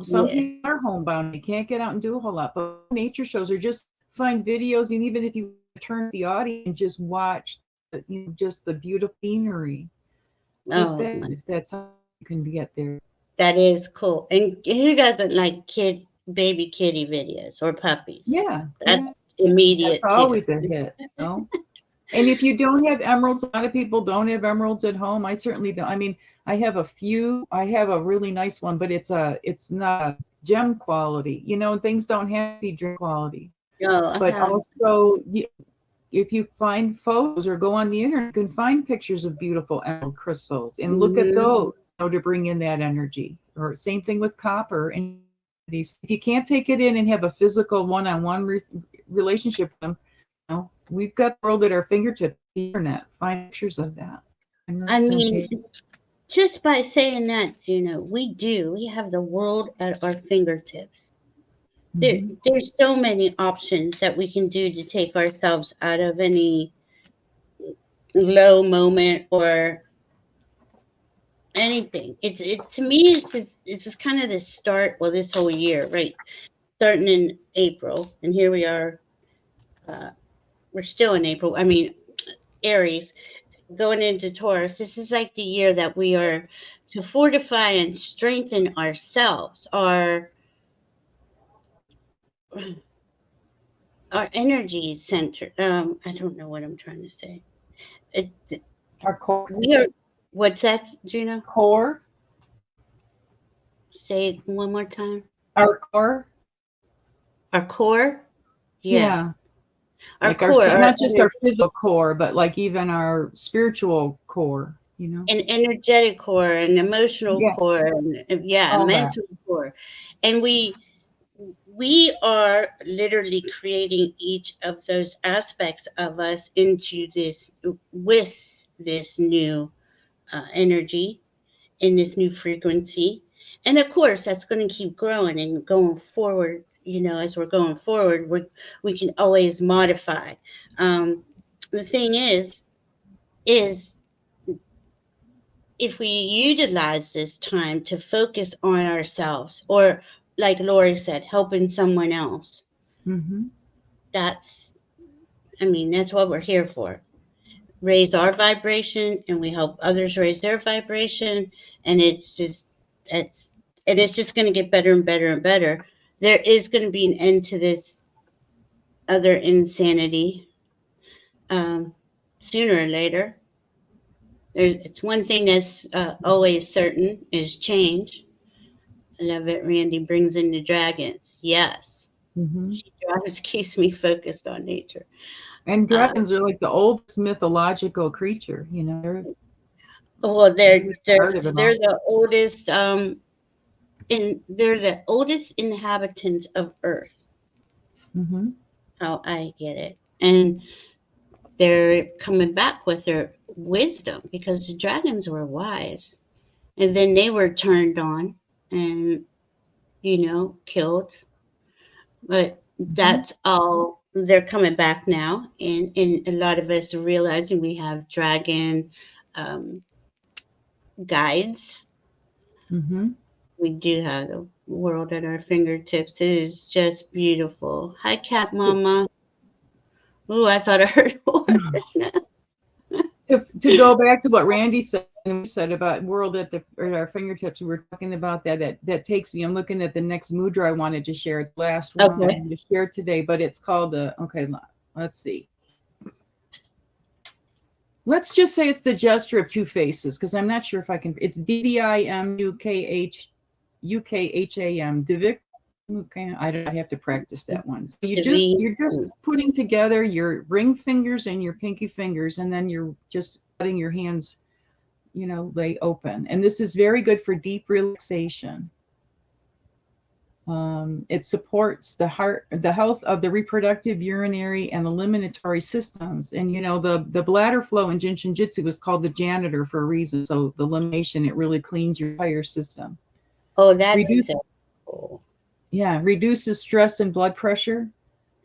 some yeah. people are homebound. They can't get out and do a whole lot, but nature shows, or just find videos, and even if you turn the audio and just watch, just the beautiful scenery. Oh, if that's how you can get there. that is cool. And who doesn't like baby kitty videos or puppies? Yeah. That's immediate. That's always a hit, And if you don't have emeralds, a lot of people don't have emeralds at home. I certainly don't. I mean, I have a few. I have a really nice one, but it's not gem quality. Things don't have to be gem quality. Oh, but also, if you find photos or go on the internet, you can find pictures of beautiful emerald crystals and look at those to bring in that energy. Or same thing with copper. And if you can't take it in and have a physical one-on-one relationship with them, we've got the world at our fingertips, the internet. Find pictures of that. I mean, just by saying that, we have the world at our fingertips. There's so many options that we can do to take ourselves out of any low moment or anything. To me, it's just kind of the start. Well, this whole year, right? Starting in April, and here we are. We're still in April. I mean, Aries going into Taurus. This is like the year that we are to fortify and strengthen ourselves, our energy center. I don't know what I'm trying to say. Our core. We are. What's that, Juno? Core. Say it one more time. Our core. Our core. Yeah. Our like core, not just our physical core, but like even our spiritual core, an energetic core, an emotional core, and a mental core, and we are literally creating each of those aspects of us into this with this new energy in this new frequency, and of course that's going to keep growing and going forward. As we're going forward, we can always modify. The thing is if we utilize this time to focus on ourselves, or like Lori said, helping someone else, that's, I mean, that's what we're here for. Raise our vibration, and we help others raise their vibration, and it's and it's just going to get better and better and better. There is going to be an end to this other insanity, um, sooner or later. It's one thing that's always certain is change. I love it. Randy brings in the dragons. Yes, Mm-hmm. she always keeps me focused on nature. And Uh, dragons are like the oldest mythological creature. You know, they're well, the start of it they're all. the oldest they're the oldest inhabitants of Earth. Mm-hmm. How I get it, and they're coming back with their wisdom because the dragons were wise, and then they were turned on and killed. But Mm-hmm. that's all. They're coming back now, and a lot of us are realizing we have dragon um, guides. Mm-hmm. We do have the world at our fingertips. It is just beautiful. Hi, Cat Mama. Ooh, I thought I heard one. To go back to what Randy said about world at our fingertips, we were talking about that takes me. I'm looking at the next mudra I wanted to share. It's the last one I Okay. wanted to share today, but it's called okay. Let's see. Let's just say it's the gesture of two faces because I'm not sure if I can. It's DVIMUKHUKHAM. Divik. Okay, I have to practice that one. So you're just putting together your ring fingers and your pinky fingers, and then you're just letting your hands, lay open. And this is very good for deep relaxation. It supports the heart, the health of the reproductive, urinary, and eliminatory systems. And the bladder flow in Jinshin Jitsu is called the janitor for a reason. So the elimination, it really cleans your entire system. Oh, that's so cool. Yeah, reduces stress and blood pressure,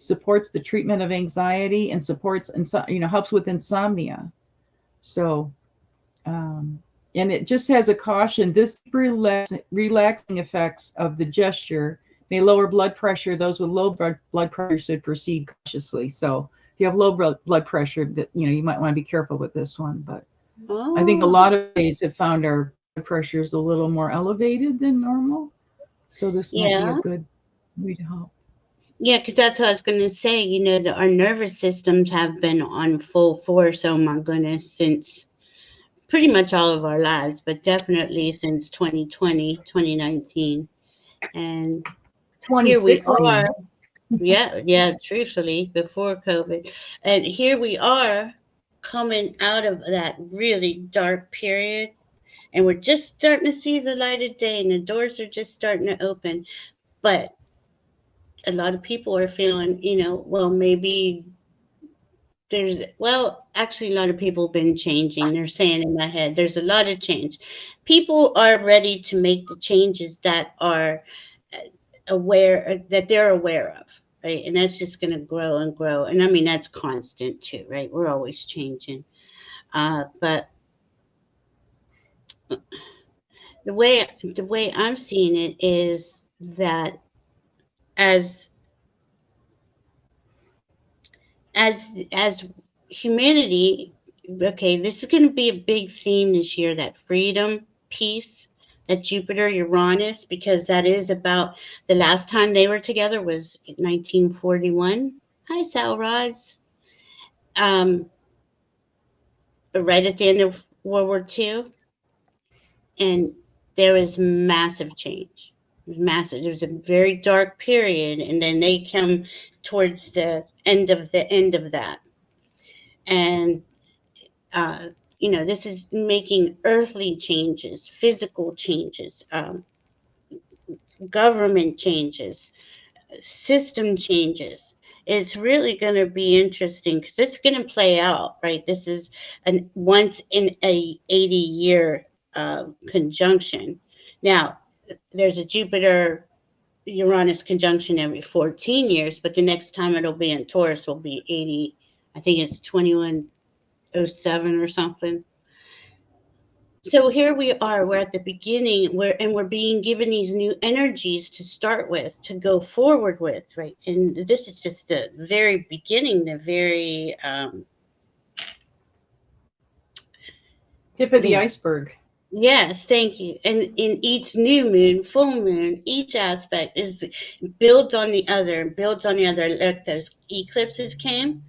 supports the treatment of anxiety, and helps with insomnia. So, and it just has a caution. This relaxing effects of the gesture may lower blood pressure. Those with low blood pressure should proceed cautiously. So, if you have low blood pressure, that you might want to be careful with this one. But I think a lot of days have found our blood pressure is a little more elevated than normal. So this might be a good way to help. Yeah, because that's what I was going to say. That our nervous systems have been on full force, oh my goodness, since pretty much all of our lives, but definitely since 2020, 2019. And here we 2016. are. Yeah, truthfully, before COVID. And here we are coming out of that really dark period. And we're just starting to see the light of day, and the doors are just starting to open. But a lot of people are feeling, well, maybe actually, a lot of people have been changing. They're saying in my head, there's a lot of change. People are ready to make the changes that are that they're aware of, right? And that's just going to grow and grow. And I mean, that's constant too, right? We're always changing. But the way I'm seeing it is that as as humanity, okay, this is going to be a big theme this year, that freedom, peace, that Jupiter Uranus, because that is about the last time they were together was 1941. Hi, Sal Rods. Right at the end of World War II, and there was massive change. It was massive. There was a very dark period, and then they come towards the end of that. And this is making earthly changes, physical changes, government changes, system changes. It's really going to be interesting because it's going to play out, right? This is an once in a 80-year conjunction. Now, there's a Jupiter Uranus conjunction every 14 years, but the next time it'll be in Taurus will be 80. I think it's 2107 or something. So here we are, we're at the beginning, we're being given these new energies to start with, to go forward with, right? And this is just the very beginning, the very Tip of the iceberg. yes, thank you. And in each new moon, full moon, each aspect is builds on the other, builds on the other. Like those eclipses came,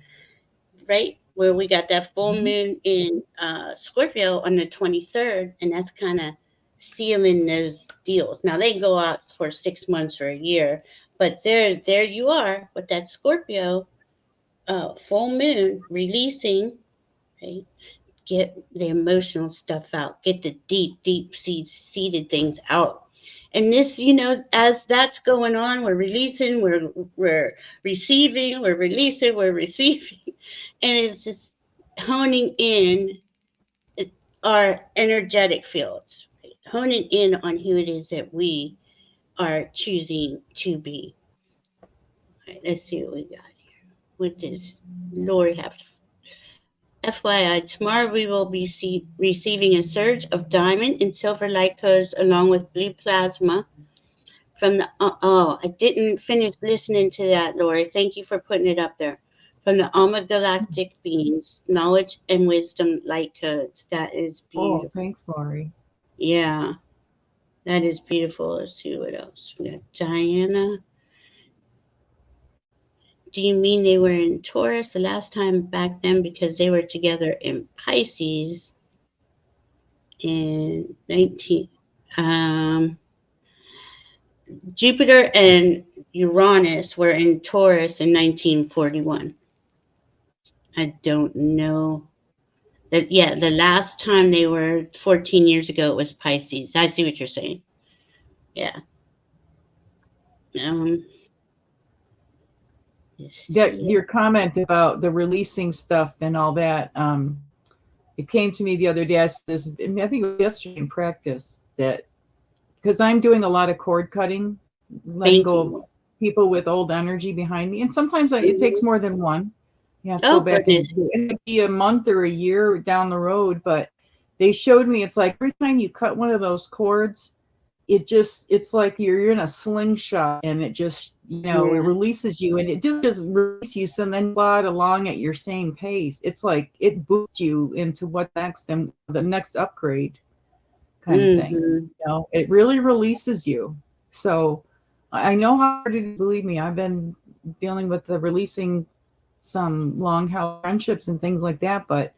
right? Where we got that full moon in Scorpio on the 23rd, and that's kind of sealing those deals. Now they go out for 6 months or a year, but there you are with that Scorpio full moon releasing, right? Get the emotional stuff out, get the deep seated things out. And this, as that's going on, we're releasing, we're receiving, we're releasing, we're receiving, and it's just honing in our energetic fields, right? Honing in on who it is that we are choosing to be. All right, let's see what we got here. What does Lori have? FYI, tomorrow we will be receiving a surge of diamond and silver light codes along with blue plasma from the. Oh, I didn't finish listening to that, Lori. Thank you for putting it up there. From the Alma Galactic Beings, knowledge and wisdom light codes. That is Oh, beautiful. thanks, Lori. Yeah, that is beautiful. Let's see what else. We got Diana. Do you mean they were in Taurus the last time back then because they were together in Pisces in 19? Um, Jupiter and Uranus were in Taurus in 1941. I don't know. That yeah, the last time they were 14 years ago it was Pisces. I see what you're saying. Yeah. Um, let's see. Your comment about the releasing stuff and all that, it came to me the other day. I think it was yesterday in practice that because I'm doing a lot of cord cutting, letting Thank go you. of people with old energy behind me, and sometimes it takes more than one. You have to Oh go back and goodness. do it. It might be a month or a year down the road, but they showed me it's like every time you cut one of those cords, it's like you're in a slingshot and it just it Yeah. releases you and it just releases you, so then you glide along at your same pace. It's like it boosts you into what next and the next upgrade kind of thing. It really releases you. So I know how hard it is, believe me. I've been dealing with the releasing some long held friendships and things like that, but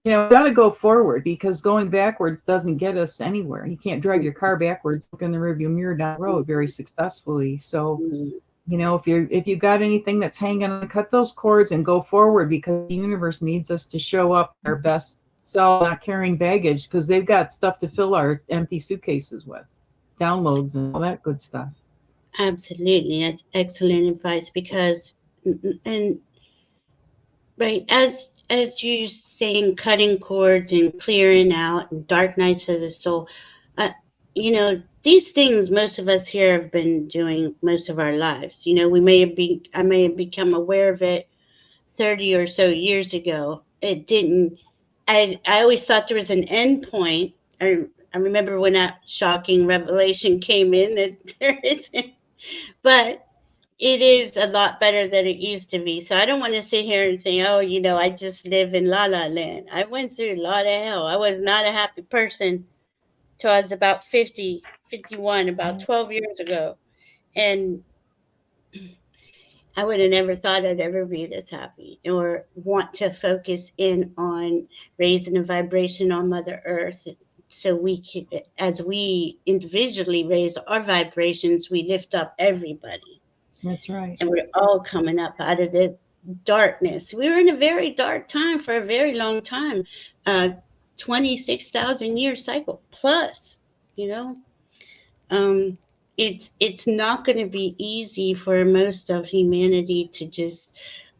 we got to go forward because going backwards doesn't get us anywhere. You can't drive your car backwards, look in the rearview mirror down the road very successfully. So, if you got anything that's hanging on, cut those cords and go forward because the universe needs us to show up our best self, not carrying baggage because they've got stuff to fill our empty suitcases with, downloads and all that good stuff. Absolutely. That's excellent advice because and right as you saying cutting cords and clearing out and dark nights of the soul, uh, these things most of us here have been doing most of our lives. I may have become aware of it 30 or so years ago. It didn't. I always thought there was an end point. I remember when that shocking revelation came in that there isn't, but it is a lot better than it used to be. So I don't want to sit here and think, oh, I just live in la la land. I went through a lot of hell. I was not a happy person till I was about 50, 51, about 12 years ago. And I would have never thought I'd ever be this happy or want to focus in on raising the vibration on Mother Earth. So we can, as we individually raise our vibrations, we lift up everybody. That's right. And we're all coming up out of this darkness. We were in a very dark time for a very long time, 26,000 year cycle plus, you know. Um, it's not going to be easy for most of humanity to just.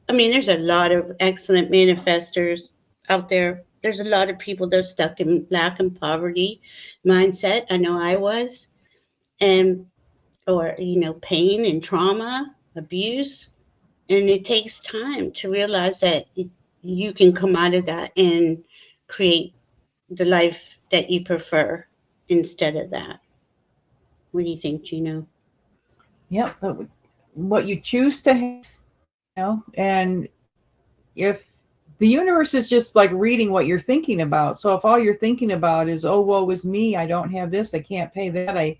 I mean, there's a lot of excellent manifestors out there. There's a lot of people that are stuck in lack and poverty mindset. I know I was, and or pain and trauma, abuse, and it takes time to realize that you can come out of that and create the life that you prefer instead of that. What do you think, Juno? Yep. What you choose to have, and if the universe is just like reading what you're thinking about. So if all you're thinking about is, oh, woe is me, I don't have this, I can't pay that,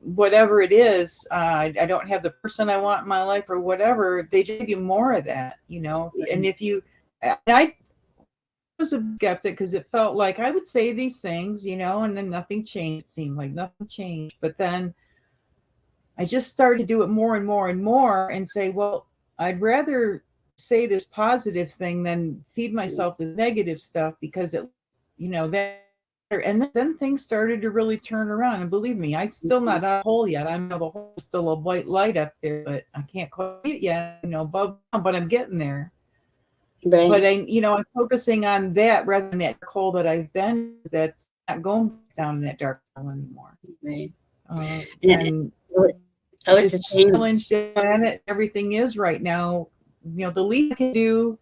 whatever it is, I don't have the person I want in my life or whatever, they give you more of that, And if you, I was a skeptic because it felt like I would say these things, and then nothing changed. It seemed like nothing changed. But then I just started to do it more and more and more and say, well, I'd rather say this positive thing than feed myself the negative stuff, because it, that, and then things started to really turn around. And believe me, I'm still not out of the hole yet. I'm the hole, still a white light up there, but I can't quite get it yet, but I'm getting there. Right. But I'm focusing on that rather than that dark hole that I've been. That's not going down in that dark hole anymore. Right. And I was this challenge the planet, everything is right now. The least I can do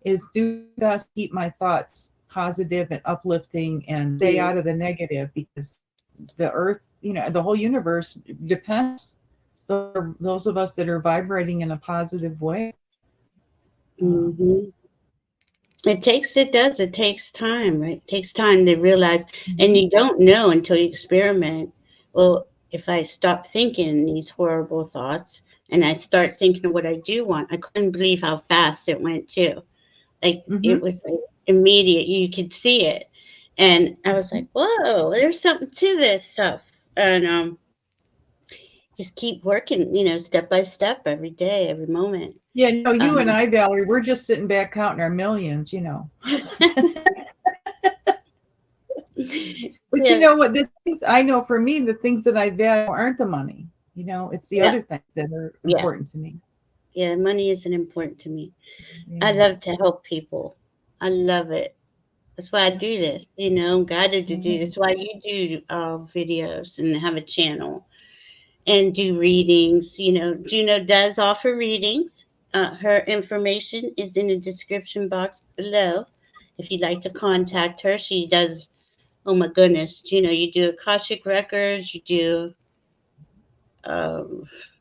is do best to keep my thoughts positive and uplifting and stay out of the negative, because the earth, the whole universe depends on those of us that are vibrating in a positive way. Mm-hmm. It takes time, right? It takes time to realize, and you don't know until you experiment. Well, if I stop thinking these horrible thoughts and I start thinking of what I do want, I couldn't believe how fast it went too. Like it was like immediate. You could see it. And I was like, whoa, there's something to this stuff. And just keep working, step by step, every day, every moment. Yeah, no, you and I, Valerie, we're just sitting back counting our millions, But you know what? I know for me, the things that I value aren't the money. It's the other things that are important to me. Yeah, money isn't important to me. Yeah. I love to help people. I love it. That's why I do this. I'm guided to do this. That's why you do videos and have a channel and do readings. Juno does offer readings. Her information is in the description box below. If you'd like to contact her, she does. Oh my goodness, you do Akashic records, you do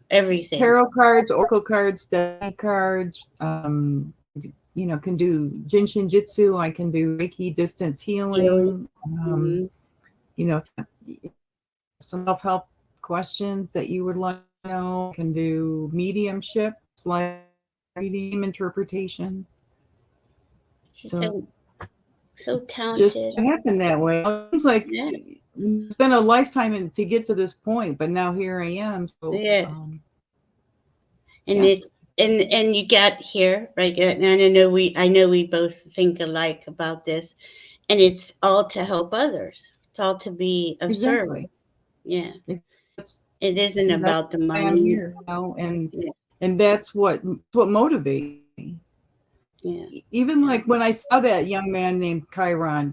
everything. Tarot cards, oracle cards, deck cards. Can do Jinshin Jitsu. I can do Reiki distance healing. Some self-help questions that you would like to know. I can do mediumship, like reading interpretation. So talented. Just happened that way. It seems like it's been a lifetime to get to this point, but now here I am. So, and you got here, right? And I know we both think alike about this, and it's all to help others. It's all to be of service. Yeah, it isn't about the money. I'm here now, and that's what motivates me. Yeah. Even like when I saw that young man named Chiron,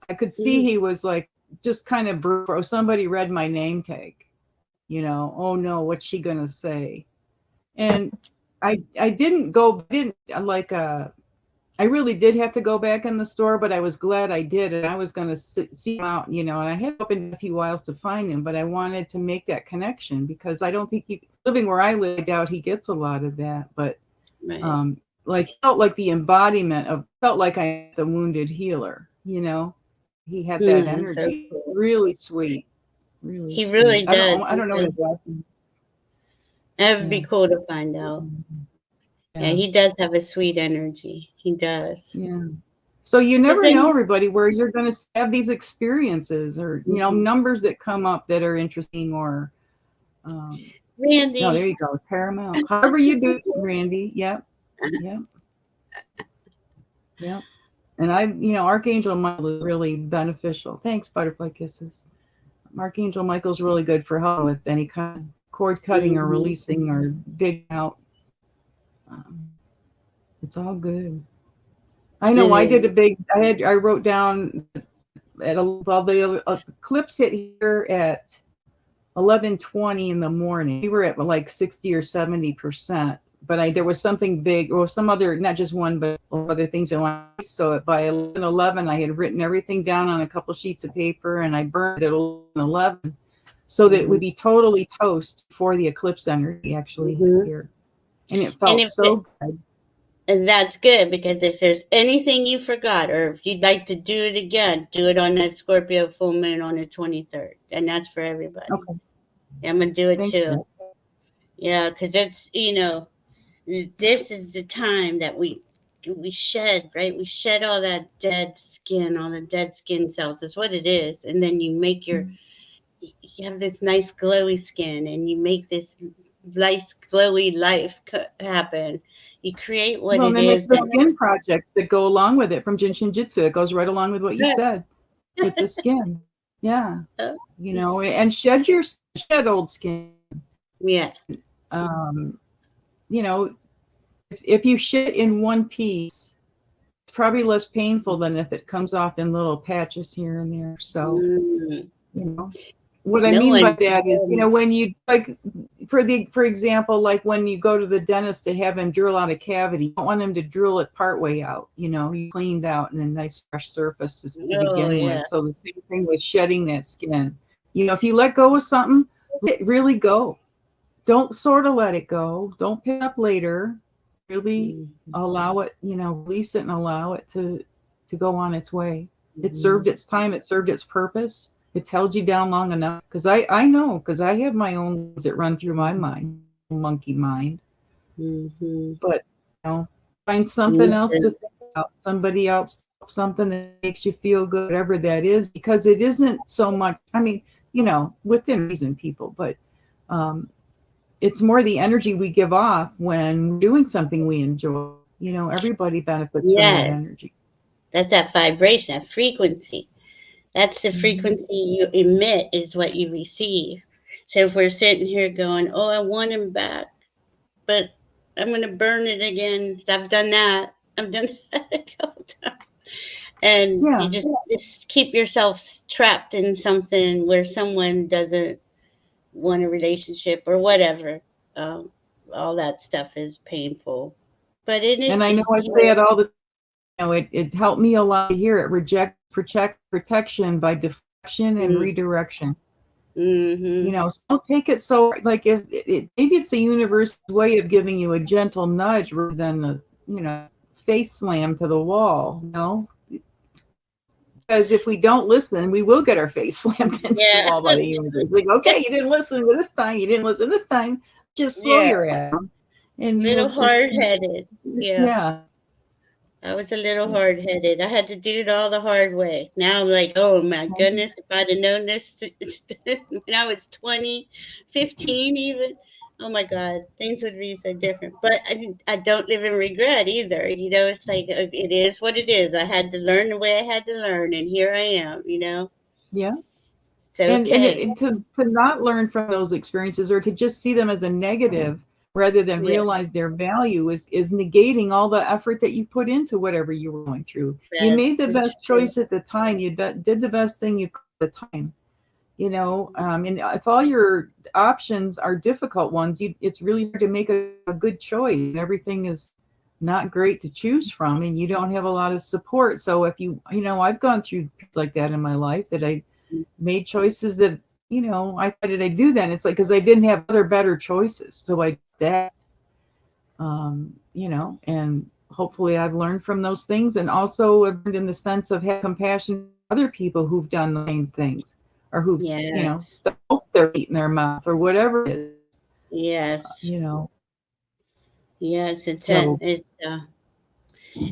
I could see he was like just kind of brutal. Somebody read my name tag, oh no, what's she gonna say? And I really did have to go back in the store, but I was glad I did, and I was going to see him out, and I had opened a few whiles to find him, but I wanted to make that connection because I don't think living where I live, I doubt he gets a lot of that, but felt like the embodiment of, felt like I am the wounded healer, he had that energy. So cool. Really sweet. Really he sweet. Really does. I don't know his last name. That would be cool to find out. Yeah, he does have a sweet energy. He does. Yeah. So you never know, everybody, where you're going to have these experiences or, numbers that come up that are interesting or. Randy. No, there you go. Paramount. However you do it, Randy. Yep. Yep. Yep. And Archangel Michael is really beneficial. Thanks, Butterfly Kisses. Archangel Michael's really good for help with any kind of cord cutting or releasing or digging out. It's all good. I know. I did I wrote down the eclipse hit here at 11:20 in the morning. We were at like 60 or 70%, but there was something big or some other, not just one, but other things I wanted. So by 11:11, I had written everything down on a couple sheets of paper, and I burned it at 11:11 so that it would be totally toast for the eclipse energy actually here. And it felt so good. And that's good, because if there's anything you forgot, or if you'd like to do it again, do it on that Scorpio full moon on the 23rd. And that's for everybody. Okay. I'm going to do it Thanks, too. Beth. Yeah, because it's, this is the time that we shed, right? We shed all that dead skin, all the dead skin cells is what it is. And then you make you have this nice glowy skin, and you make this nice glowy life happen. You create what Well, it then is. the skin projects that go along with it from Jinshin Jitsu. It goes right along with what you said with the skin. Yeah. And shed old skin. Yeah. If you shed in one piece, it's probably less painful than if it comes off in little patches here and there. So, what I mean by that is, when you, like, for example, like when you go to the dentist to have him drill out a cavity, you don't want him to drill it partway out. You cleaned out and a nice fresh surface to begin with. So the same thing with shedding that skin. If you let go of something, let it really go. Don't sort of let it go. Don't pick up later. Really allow it, release it and allow it to go on its way. It served its time. It served its purpose. It's held you down long enough. Because I know, because I have my own things that run through my mind, monkey mind. But, find something else to think about. Somebody else, something that makes you feel good, whatever that is. Because it isn't so much, within reason, people, but it's more the energy we give off when doing something we enjoy. Everybody benefits from that energy. That's that vibration, that frequency. That's the frequency you emit is what you receive. So if we're sitting here going, oh, I want him back, but I'm going to burn it again. I've done that. I've done that a couple times. And you just keep yourself trapped in something where someone doesn't want a relationship or whatever. All that stuff is painful. But and I know I say it all the time. It helped me a lot to hear it. Reject, protection by deflection and redirection. So don't take it so like if maybe it's a universe's way of giving you a gentle nudge rather than a face slam to the wall. Because if we don't listen, we will get our face slammed into the wall by the universe. Like, okay, you didn't listen this time. You didn't listen this time. Just slow your ass. And little hard-headed. Yeah. I was a little hard-headed. I had to do it all the hard way. Now I'm like, oh my goodness, if I'd have known this when I was 20, 15 even, oh my God, things would be so different. But I don't live in regret either. It's like, it is what it is. I had to learn the way I had to learn, and here I am, Yeah. So, and to not learn from those experiences or to just see them as a negative rather than realize their value is negating all the effort that you put into whatever you were going through. You made the best choice at the time. You did the best thing you could at the time. And if all your options are difficult ones, it's really hard to make a good choice. And everything is not great to choose from, and you don't have a lot of support. So if I've gone through things like that in my life that I made choices that, why did I do that? And it's like, because I didn't have other better choices. So I did that, and hopefully I've learned from those things. And also I've learned in the sense of have compassion for other people who've done the same things or who've, stuffed their feet in their mouth or whatever it is. Yes. Yes, it's So,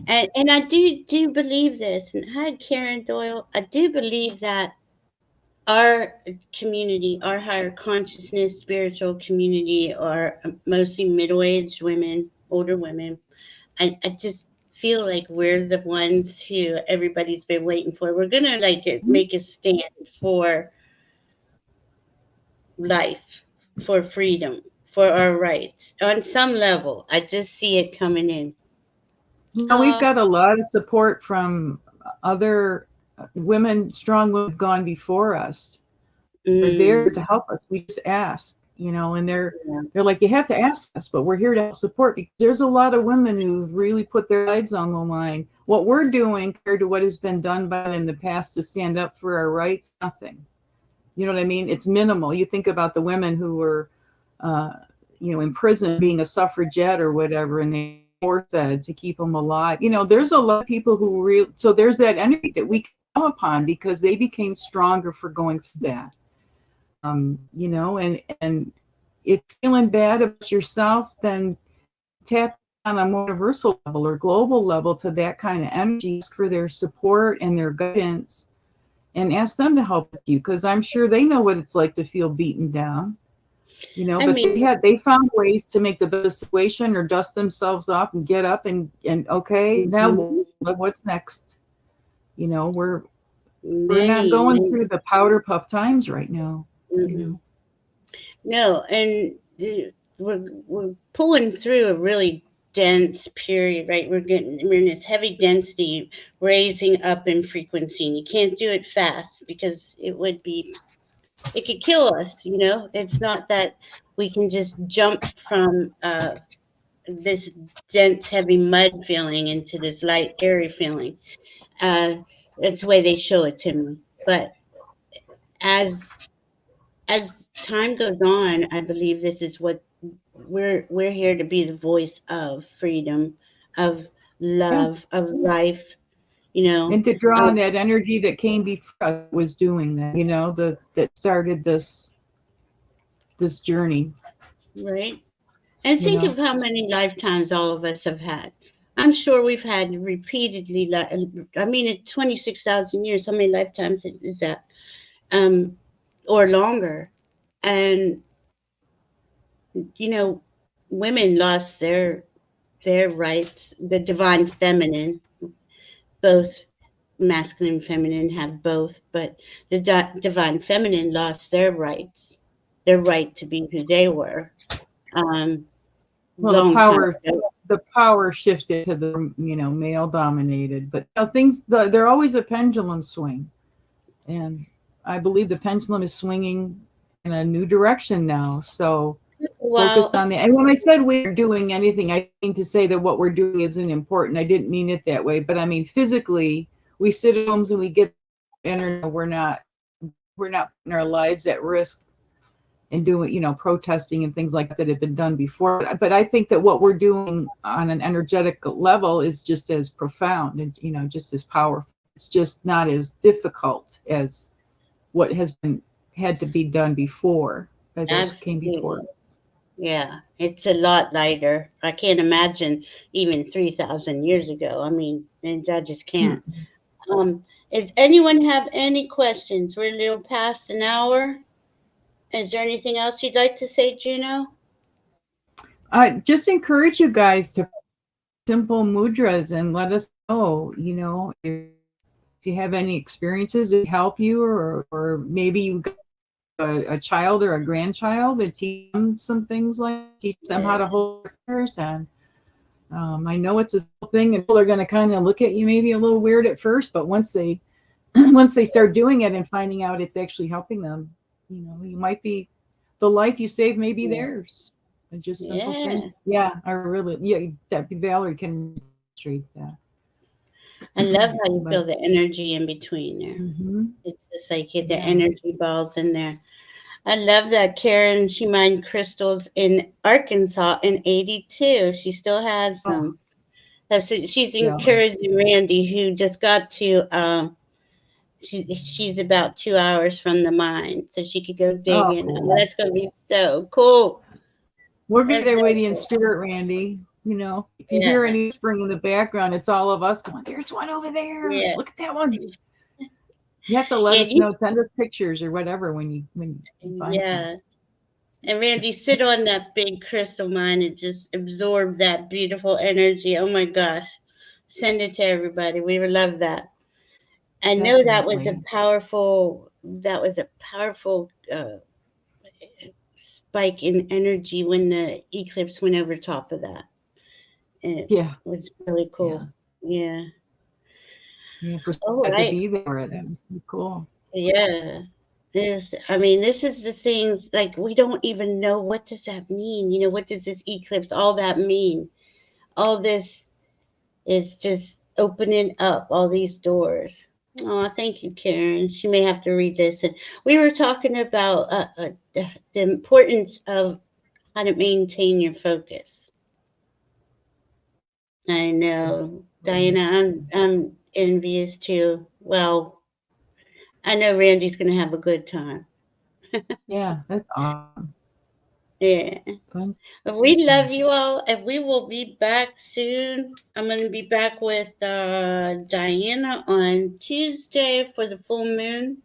and I do believe this. And hi, Karen Doyle. I do believe that our community, our higher consciousness, spiritual community, are mostly middle-aged women, older women. I just feel like we're the ones who everybody's been waiting for. We're gonna make a stand for life, for freedom, for our rights on some level. I just see it coming in. We've got a lot of support from other women, strong women who've gone before us. They're there to help us. We just ask. you know, and they're Yeah. like, you have to ask us, but we're here to help support, because there's a lot of women who really put their lives on the line. What we're doing compared to what has been done by in the past to stand up for our rights, nothing. You know what I mean? It's minimal. You think about the women who were, you know, in prison being a suffragette or whatever, and they force fed to keep them alive. You know, there's a lot of people who really, so there's that energy that we come upon because they became stronger for going through that. You know, and if feeling bad about yourself, then tap on a more universal level or global level to that kind of energy, ask for their support and their guidance, and ask them to help with you, because I'm sure they know what it's like to feel beaten down. You know, I but mean, they found ways to make the best situation or dust themselves off and get up and okay, now what's next? You know, we're not many, going many. through the powder puff times right now. You Mhm. know. No, and we're pulling through a really dense period, right? We're in this heavy density, raising up in frequency, and you can't do it fast because it could kill us. You know, it's not that we can just jump from this dense, heavy mud feeling into this light, airy feeling. Uh, that's the way they show it to me. But as time goes on, I believe this is what we're here to be, the voice of freedom, of Yeah. love, of life. You know, And to draw on that energy that came before us was doing that, you know, that started this journey, right? And you think know. of how many lifetimes all of us have had. I'm sure we've had repeatedly. I mean, at 26,000 years, how many lifetimes is that? Um, or longer? And you know, women lost their rights. The divine feminine, both masculine and feminine have both, but the divine feminine lost their rights, their right to be who they were, um, Well, the long time power ago. the power shifted to the, you know, male dominated, but you know, they're always a pendulum swing, and I believe the pendulum is swinging in a new direction now. So Well, focus on the, and when I said we're doing anything, I didn't mean to say that what we're doing isn't important. I didn't mean it that way, but I mean physically we sit at homes and we get internet. We're not putting our lives at risk and doing, you know, protesting and things like that have been done before. But I think that what we're doing on an energetic level is just as profound and, you know, just as powerful. It's just not as difficult as what has been had to be done before by those who came before absolutely. us. Yeah, it's a lot lighter. I can't imagine even 3,000 years ago. I mean, and I just Hmm. can't. Does anyone have any questions? We're a little past an hour. Is there anything else you'd like to say, Juno? I just encourage you guys to simple mudras and let us know, you know, if you have any experiences that help you, or maybe you got a child or a grandchild and teach them some things, like teach them how to Yeah. hold theirs. And I know it's a simple thing, and people are going to kind of look at you maybe a little weird at first, but once they once they start doing it and finding out it's actually helping them, you know, you might be, the life you save may be Yeah. theirs. And just simple things. Yeah. Yeah, I really, yeah, that Valerie can illustrate that. I love how you But feel the energy in between there. hmm, It's just like the yeah. energy balls in there. I love that Karen, she mined crystals in Arkansas in 82. She still has Oh, them. So she's jealous. encouraging Randy, who just got to, she's about 2 hours from the mine, so she could go dig Oh, in. Oh, cool. that's going to be so cool. We're gonna be That's there so with you in cool. spirit, Randy. You know, if you hear Yeah. any whispering in the background, it's all of us going, there's one over there. Yeah. Look at that one. You have to let Yeah. us know, send us pictures or whatever when you find some. Yeah. And Randy, sit on that big crystal mine and just absorb that beautiful energy. Oh my gosh. Send it to everybody. We would love that. I know Definitely. that was a powerful spike in energy when the eclipse went over top of that. It Yeah. was really Yeah. cool. Yeah. Yeah. For All that to right. be there, that was so cool. Yeah. I mean, this is the things, like, we don't even know, what does that mean? You know, what does this eclipse, all that mean? All this is just opening up all these doors. Oh, thank you, Karen. She may have to read this. And we were talking about the importance of how to maintain your focus. I know, Diana, I'm envious too. Well, I know Randy's going to have a good time. Yeah, that's awesome. Yeah. Fun. We love you all, and we will be back soon. I'm going to be back with Diana on Tuesday for the full moon,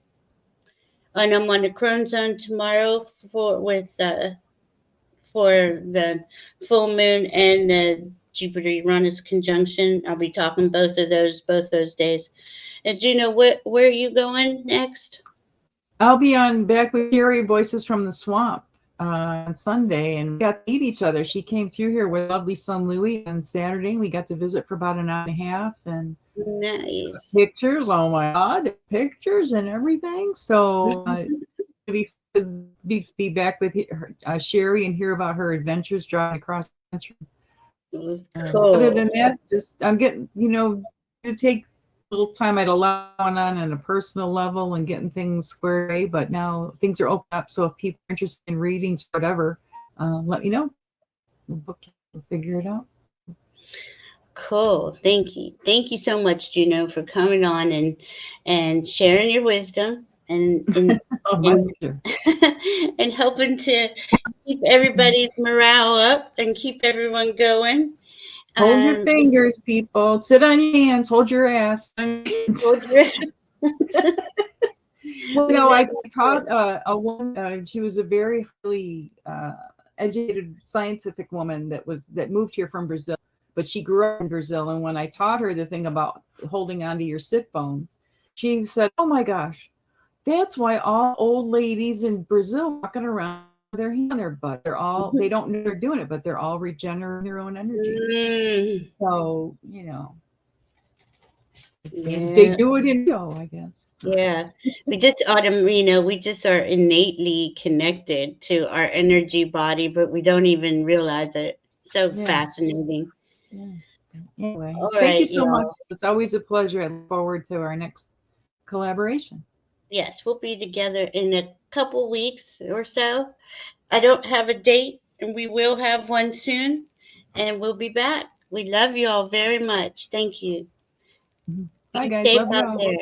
and I'm on the Crone Zone tomorrow for the full moon and the Jupiter Uranus conjunction. I'll be talking both those days. And Juno, where are you going next? I'll be on back with Sherry Voices from the Swamp on Sunday, and we got to meet each other. She came through here with lovely son Louie on Saturday. We got to visit for about an hour and a half, and Nice. pictures. Oh my God, pictures and everything. So to be back with her, Sherry, and hear about her adventures driving across the country. Cool. Other than that, just I'm getting, to take a little time I'd allow on a personal level and getting things squared away. But now things are open up, so if people are interested in readings, whatever, let me know. We'll figure it out. Cool. Thank you so much, Juno, for coming on and sharing your wisdom and Oh, my pleasure. and helping to keep everybody's morale up and keep everyone going. Hold your fingers, people. Sit on your hands. Hold your ass. Hold your Well, I taught a woman. She was a very highly educated scientific woman that moved here from Brazil, but she grew up in Brazil. And when I taught her the thing about holding onto your sit bones, she said, "Oh my gosh, that's why all old ladies in Brazil walking around with their hand on their butt. They don't know they're doing it, but they're all regenerating their own energy." So they do it in Rio, I guess. Yeah, we just are innately connected to our energy body, but we don't even realize it. So fascinating. Yeah. Anyway, All thank you right, so much. y'all. It's always a pleasure. I look forward to our next collaboration. Yes, we'll be together in a couple weeks or so. I don't have a date, and we will have one soon, and we'll be back. We love you all very much. Thank you. Bye, Be guys. safe Love you out all. there.